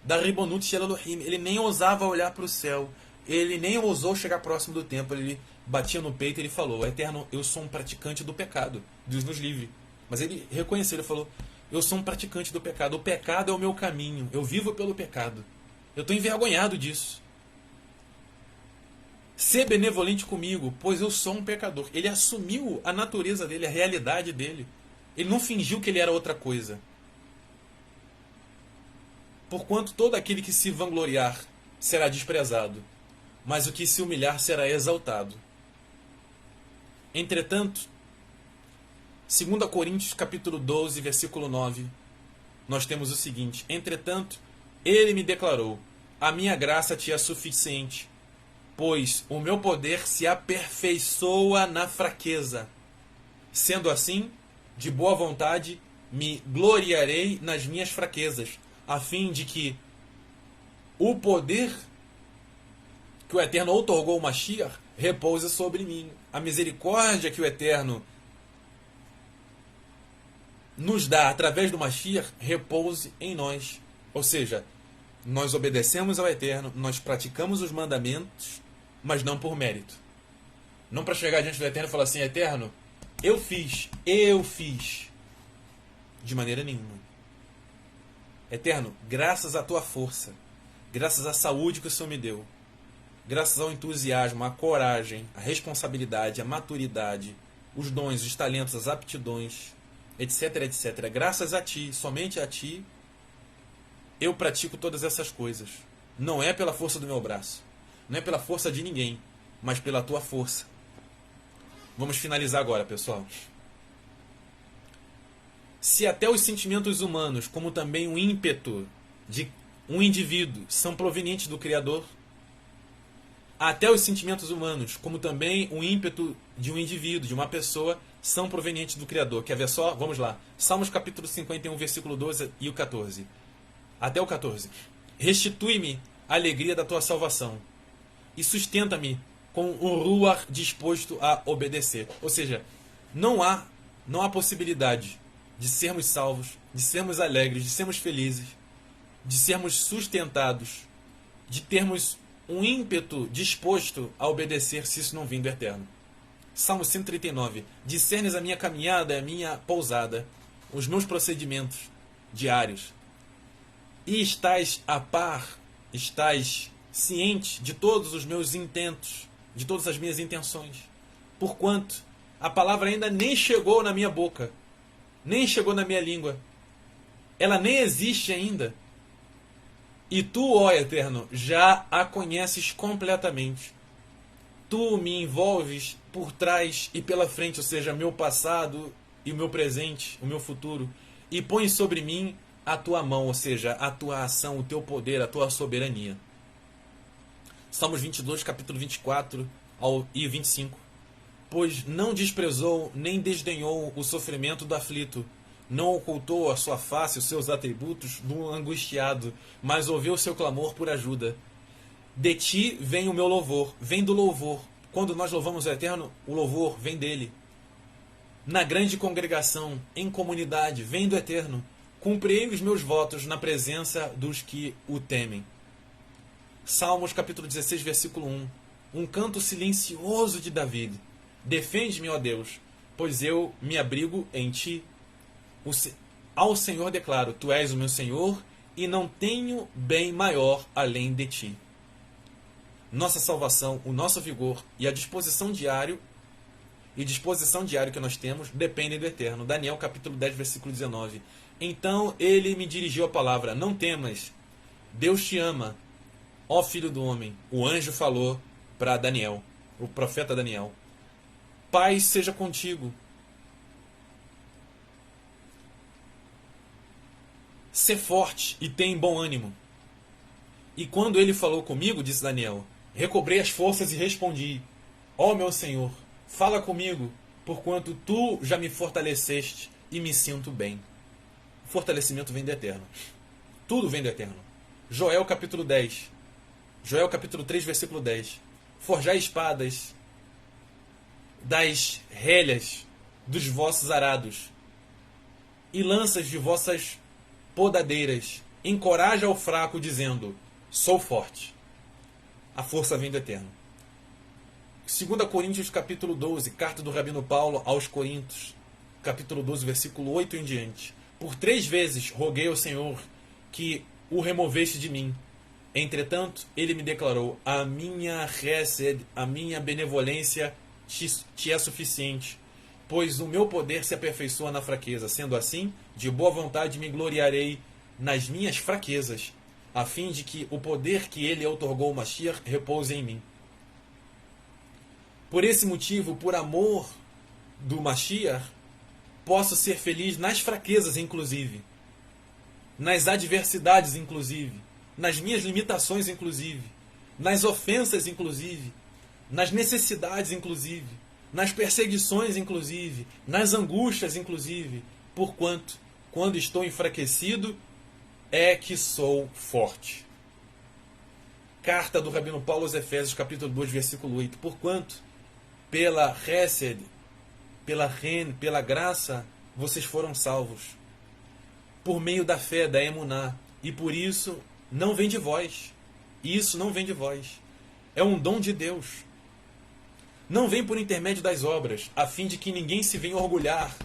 Da Ribonut Shel Elohim. Ele nem ousava olhar para o céu. Ele nem ousou chegar próximo do templo. Ele batia no peito e ele falou: Eterno, eu sou um praticante do pecado. Deus nos livre. Mas ele reconheceu, ele falou: eu sou um praticante do pecado. O pecado é o meu caminho. Eu vivo pelo pecado. Eu estou envergonhado disso. Ser benevolente comigo, pois eu sou um pecador. Ele assumiu a natureza dele, a realidade dele. Ele não fingiu que ele era outra coisa. Porquanto todo aquele que se vangloriar será desprezado, mas o que se humilhar será exaltado. Entretanto, 2 Coríntios capítulo 12, versículo 9, nós temos o seguinte: entretanto, ele me declarou: a minha graça te é suficiente, pois o meu poder se aperfeiçoa na fraqueza. Sendo assim, de boa vontade, me gloriarei nas minhas fraquezas, a fim de que o poder que o Eterno outorgou ao Mashiach repouse sobre mim. A misericórdia que o Eterno nos dá através do Mashiach repouse em nós. Ou seja, nós obedecemos ao Eterno, nós praticamos os mandamentos, mas não por mérito. Não para chegar diante do Eterno e falar assim: Eterno, eu fiz. De maneira nenhuma. Eterno, graças à tua força, graças à saúde que o Senhor me deu, graças ao entusiasmo, à coragem, à responsabilidade, à maturidade, os dons, os talentos, as aptidões, etc, etc. Graças a ti, somente a ti, eu pratico todas essas coisas. Não é pela força do meu braço, não é pela força de ninguém, mas pela tua força. Vamos finalizar agora, pessoal. Se até os sentimentos humanos, como também o ímpeto de um indivíduo, são provenientes do Criador, até os sentimentos humanos, como também o ímpeto de um indivíduo, de uma pessoa, são provenientes do Criador. Quer ver só? Vamos lá. Salmos capítulo 51, versículo 12 e o 14. Até o 14. Restitui-me a alegria da tua salvação e sustenta-me com o ruar disposto a obedecer. Ou seja, não há possibilidade de sermos salvos, de sermos alegres, de sermos felizes, de sermos sustentados, de termos um ímpeto disposto a obedecer se isso não vir do Eterno. Salmo 139. Discernes a minha caminhada, a minha pousada, os meus procedimentos diários. E estás a par, estás ciente de todos os meus intentos, de todas as minhas intenções. Porquanto a palavra ainda nem chegou na minha boca, nem chegou na minha língua. Ela nem existe ainda. E tu, ó Eterno, já a conheces completamente. Tu me envolves por trás e pela frente, ou seja, meu passado e o meu presente, o meu futuro, e pões sobre mim a tua mão, ou seja, a tua ação, o teu poder, a tua soberania. Salmos 22, capítulo 24 e 25. Pois não desprezou nem desdenhou o sofrimento do aflito, não ocultou a sua face, os seus atributos do angustiado, mas ouviu o seu clamor por ajuda. De ti vem o meu louvor, vem do louvor. Quando nós louvamos o Eterno, o louvor vem dele. Na grande congregação, em comunidade, vem do Eterno. Cumprirei os meus votos na presença dos que o temem. Salmos capítulo 16, versículo 1. Um canto silencioso de Davi. Defende-me, ó Deus, pois eu me abrigo em ti. Ao Senhor declaro, tu és o meu Senhor e não tenho bem maior além de ti. Nossa salvação, o nosso vigor e a disposição diária que nós temos dependem do Eterno. Daniel capítulo 10, versículo 19. Então ele me dirigiu a palavra, não temas, Deus te ama, ó filho do homem. O anjo falou para Daniel, o profeta Daniel. Paz seja contigo. Sê forte e tem bom ânimo. E quando ele falou comigo, disse Daniel, recobrei as forças e respondi, ó meu Senhor, fala comigo, porquanto tu já me fortaleceste e me sinto bem. O fortalecimento vem do Eterno. Tudo vem do Eterno. Joel capítulo 10. Joel capítulo 3, versículo 10. Forjai espadas das relhas dos vossos arados e lanças de vossas podadeiras. Encoraja o fraco, dizendo, sou forte. A força vem do Eterno. 2 Coríntios capítulo 12, carta do Rabino Paulo aos Coríntios, capítulo 12, versículo 8 em diante. Por 3 vezes roguei ao Senhor que o removesse de mim. Entretanto, ele me declarou, a minha hesed, a minha benevolência te é suficiente, pois o meu poder se aperfeiçoa na fraqueza. Sendo assim, de boa vontade me gloriarei nas minhas fraquezas, a fim de que o poder que ele outorgou ao Mashiach repouse em mim. Por esse motivo, por amor do Mashiach, posso ser feliz nas fraquezas, inclusive, nas adversidades, inclusive, nas minhas limitações, inclusive, nas ofensas, inclusive, nas necessidades, inclusive, nas perseguições, inclusive, nas angústias, inclusive, porquanto, quando estou enfraquecido, é que sou forte. Carta do Rabino Paulo aos Efésios, capítulo 2, versículo 8. Porquanto, pela Hesed, pela graça, vocês foram salvos. Por meio da fé, da emuná. E por isso, não vem de vós. Isso não vem de vós. É um dom de Deus. Não vem por intermédio das obras, a fim de que ninguém se venha orgulhar.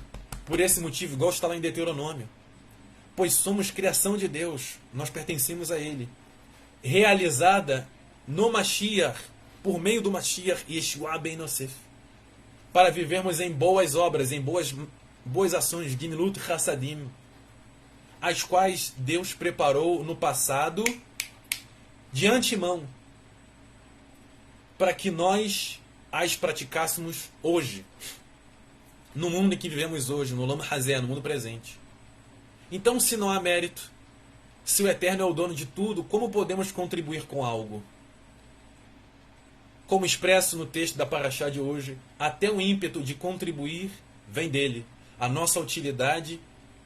Por esse motivo, igual está lá em Deuteronômio. Pois somos criação de Deus, nós pertencemos a Ele. Realizada no Mashiach, por meio do Mashiach, Yeshua ben Yosef, para vivermos em boas obras, em boas ações, Gimilut Hassadim, as quais Deus preparou no passado, de antemão, para que nós as praticássemos hoje, no mundo em que vivemos hoje, no Olam Hazé, no mundo presente. Então, se não há mérito, se o Eterno é o dono de tudo, como podemos contribuir com algo? Como expresso no texto da Parashá de hoje, até o ímpeto de contribuir vem dele. A nossa utilidade,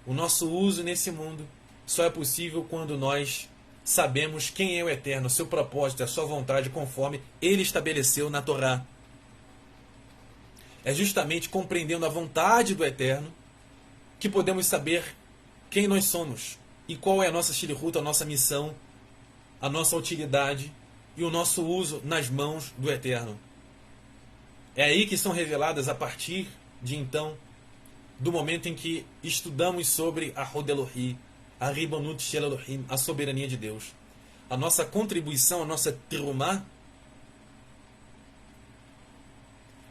o nosso uso nesse mundo, só é possível quando nós sabemos quem é o Eterno, seu propósito, a sua vontade, conforme ele estabeleceu na Torá. É justamente compreendendo a vontade do Eterno que podemos saber quem nós somos e qual é a nossa shlichut, a nossa missão, a nossa utilidade e o nosso uso nas mãos do Eterno. É aí que são reveladas, a partir de então, do momento em que estudamos sobre a Hod Elohi, a Ribonut Shel Elohim, a soberania de Deus. A nossa contribuição, a nossa terumá,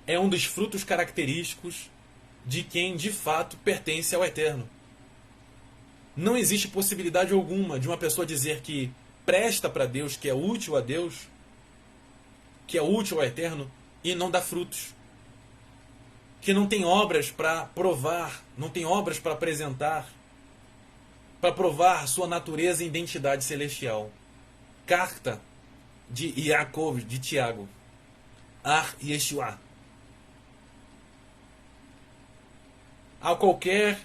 é um dos frutos característicos de quem de fato pertence ao Eterno. Não existe possibilidade alguma de uma pessoa dizer que presta para Deus, que é útil a Deus, que é útil ao Eterno, e não dá frutos. Que não tem obras para provar, não tem obras para apresentar, para provar sua natureza e identidade celestial. Carta de Yaakov, de Tiago. Ar Yeshua. A qualquer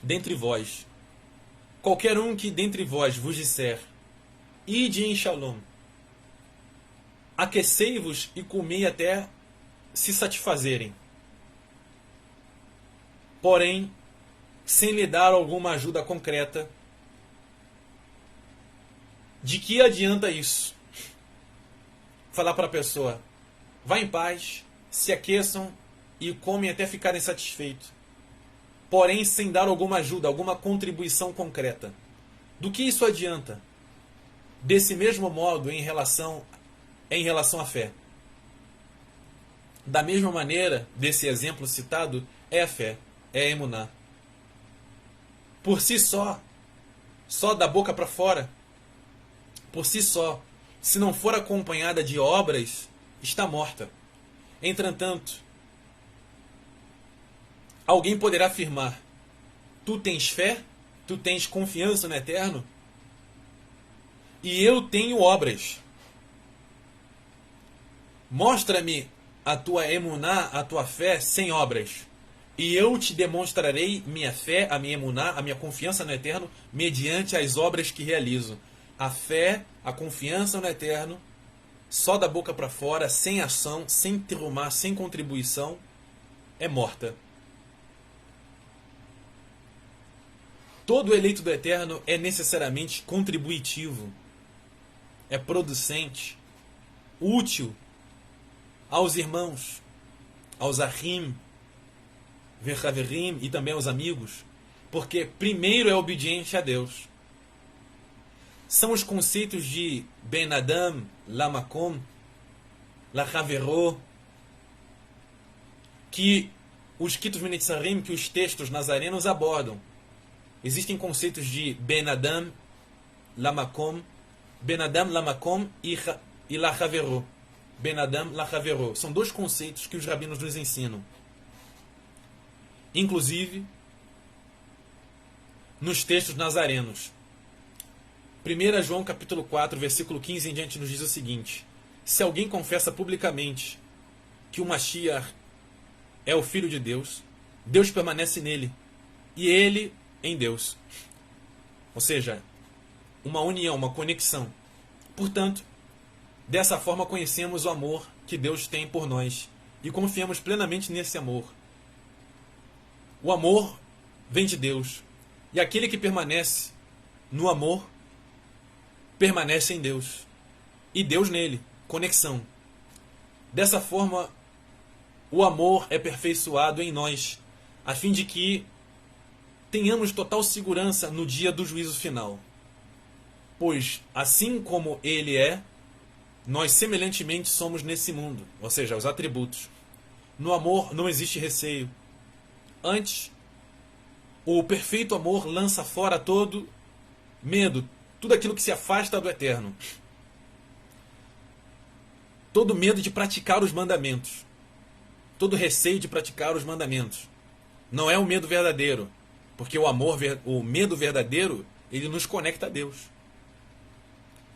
dentre vós, qualquer um que dentre vós vos disser, ide em Shalom, aquecei-vos e comei até se satisfazerem, porém, sem lhe dar alguma ajuda concreta, de que adianta isso? Falar para a pessoa, vá em paz, se aqueçam e comem até ficarem satisfeitos, porém sem dar alguma ajuda, alguma contribuição concreta. Do que isso adianta? Desse mesmo modo em relação à fé. Da mesma maneira, desse exemplo citado, é a fé, é a emuná. Por si só da boca para fora, por si só, se não for acompanhada de obras, está morta. Entretanto, alguém poderá afirmar, tu tens fé, tu tens confiança no Eterno, e eu tenho obras. Mostra-me a tua emuná, a tua fé sem obras, e eu te demonstrarei minha fé, a minha emuná, a minha confiança no Eterno, mediante as obras que realizo. A fé, a confiança no Eterno, só da boca para fora, sem ação, sem terumá, sem contribuição, é morta. Todo eleito do Eterno é necessariamente contributivo, é producente, útil aos irmãos, aos ahim, verhaverim e também aos amigos, porque primeiro é obediente a Deus. São os conceitos de Ben Adam, Lamakom, Lachaveró, que os Kitos Menetzarim, que os textos nazarenos abordam. Existem conceitos de Ben Adam, Lamakom e Lachaveró. Ben Adam, Lachaveró. São dois conceitos que os rabinos nos ensinam. Inclusive, nos textos nazarenos. 1 João capítulo 4, versículo 15 em diante nos diz o seguinte: se alguém confessa publicamente que o Mashiach é o Filho de Deus, Deus permanece nele, e ele em Deus. Ou seja, uma união, uma conexão. Portanto, dessa forma conhecemos o amor que Deus tem por nós e confiamos plenamente nesse amor. O amor vem de Deus, e aquele que permanece no amor permanece em Deus, e Deus nele, conexão. Dessa forma, o amor é aperfeiçoado em nós, a fim de que tenhamos total segurança no dia do juízo final. Pois, assim como ele é, nós semelhantemente somos nesse mundo, ou seja, os atributos. No amor não existe receio. Antes, o perfeito amor lança fora todo medo, tudo aquilo que se afasta do eterno. Todo medo de praticar os mandamentos. Todo receio de praticar os mandamentos. Não é o medo verdadeiro, porque o medo verdadeiro, ele nos conecta a Deus.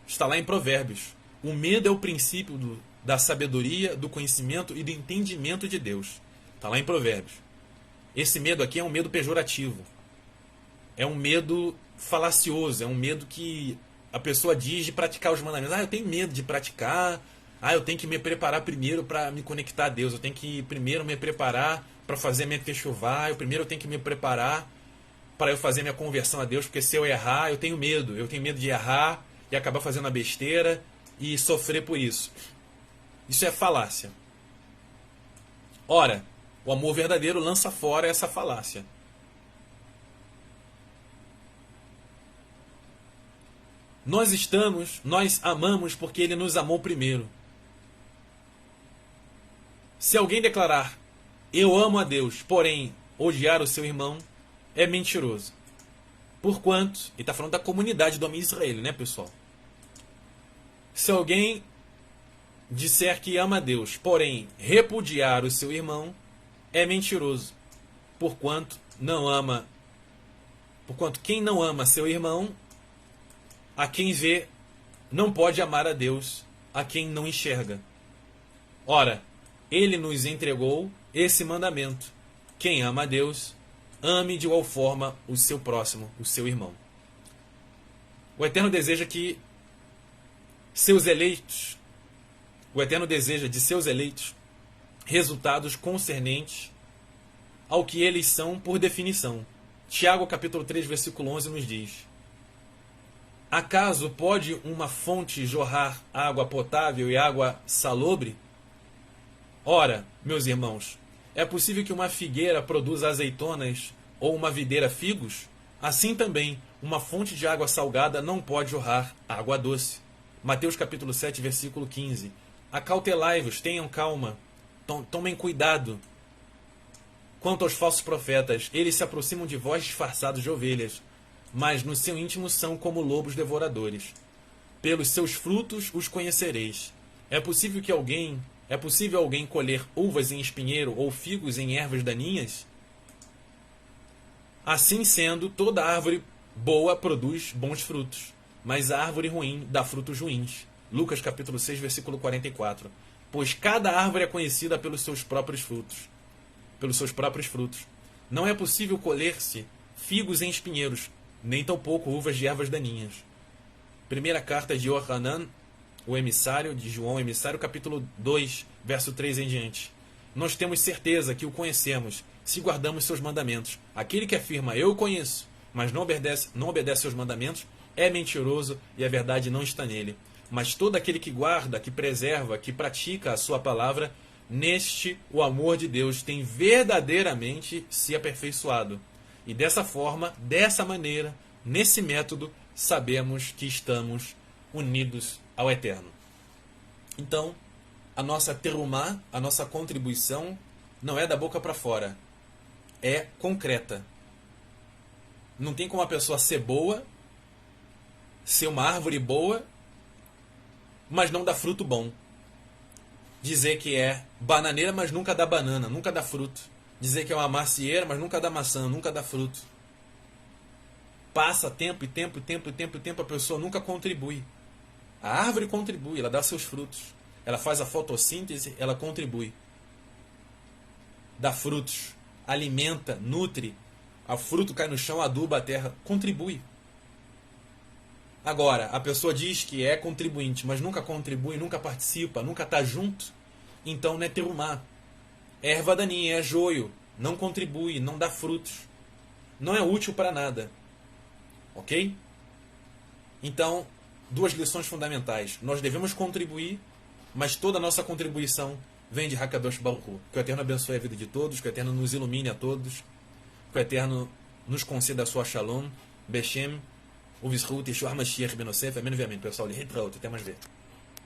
Está lá em Provérbios. O medo é o princípio da sabedoria, do conhecimento e do entendimento de Deus. Está lá em Provérbios. Esse medo aqui é um medo pejorativo. É um medo falacioso. É um medo que a pessoa diz de praticar os mandamentos. Eu tenho medo de praticar. Eu tenho que me preparar primeiro para me conectar a Deus. Eu tenho que primeiro me preparar para fazer minha techuvá. Eu tenho que me preparar para eu fazer minha conversão a Deus. Porque se eu errar, eu tenho medo. Eu tenho medo de errar e acabar fazendo a besteira e sofrer por isso. Isso é falácia. Ora, o amor verdadeiro lança fora essa falácia. Nós amamos porque Ele nos amou primeiro. Se alguém declarar, eu amo a Deus, porém odiar o seu irmão, é mentiroso. Porquanto, ele está falando da comunidade do homem de Israel, né, pessoal? Se alguém disser que ama a Deus, porém repudiar o seu irmão, é mentiroso. Porquanto quem não ama seu irmão, a quem vê, não pode amar a Deus, a quem não enxerga. Ora, Ele nos entregou esse mandamento: quem ama a Deus, ame de igual forma o seu próximo, o seu irmão. O Eterno deseja que o Eterno deseja de seus eleitos resultados concernentes ao que eles são por definição. Tiago capítulo 3, versículo 11 nos diz: acaso pode uma fonte jorrar água potável e água salobre? Ora, meus irmãos, é possível que uma figueira produza azeitonas ou uma videira figos? Assim também, uma fonte de água salgada não pode jorrar água doce. Mateus capítulo 7, versículo 15. Acautelai-vos, tenham calma, tomem cuidado. Quanto aos falsos profetas, eles se aproximam de vós disfarçados de ovelhas, mas no seu íntimo são como lobos devoradores. Pelos seus frutos os conhecereis. É possível alguém colher uvas em espinheiro ou figos em ervas daninhas? Assim sendo, toda árvore boa produz bons frutos, mas a árvore ruim dá frutos ruins. Lucas capítulo 6, versículo 44. Pois cada árvore é conhecida pelos seus próprios frutos. Não é possível colher-se figos em espinheiros, nem tampouco uvas de ervas daninhas. Primeira carta de Yohanan, o emissário, de João, emissário, capítulo 2, verso 3 em diante. Nós temos certeza que o conhecemos, se guardamos seus mandamentos. Aquele que afirma, eu o conheço, mas não obedece seus mandamentos, é mentiroso e a verdade não está nele. Mas todo aquele que guarda, que preserva, que pratica a sua palavra, neste o amor de Deus tem verdadeiramente se aperfeiçoado. E dessa forma, dessa maneira, nesse método, sabemos que estamos unidos ao Eterno. Então, a nossa terumá, a nossa contribuição, não é da boca para fora, é concreta. Não tem como a pessoa ser boa, ser uma árvore boa, mas não dá fruto bom. Dizer que é bananeira, mas nunca dá banana, nunca dá fruto. Dizer que é uma macieira, mas nunca dá maçã, nunca dá fruto. Passa tempo, a pessoa nunca contribui. A árvore contribui, ela dá seus frutos. Ela faz a fotossíntese, ela contribui. Dá frutos, alimenta, nutre. O fruto cai no chão, aduba a terra, contribui. Agora, a pessoa diz que é contribuinte, mas nunca contribui, nunca participa, nunca está junto. Então não é terumá. É erva daninha, é joio. Não contribui, não dá frutos. Não é útil para nada. Ok? Então, duas lições fundamentais. Nós devemos contribuir, mas toda a nossa contribuição vem de Hakadosh Baruch Hu. Que o Eterno abençoe a vida de todos, que o Eterno nos ilumine a todos, que o Eterno nos conceda a sua shalom, Beshem, o Vizhut, Yeshua HaMashiach Ben Yosef, amém, pessoal. Até mais ver.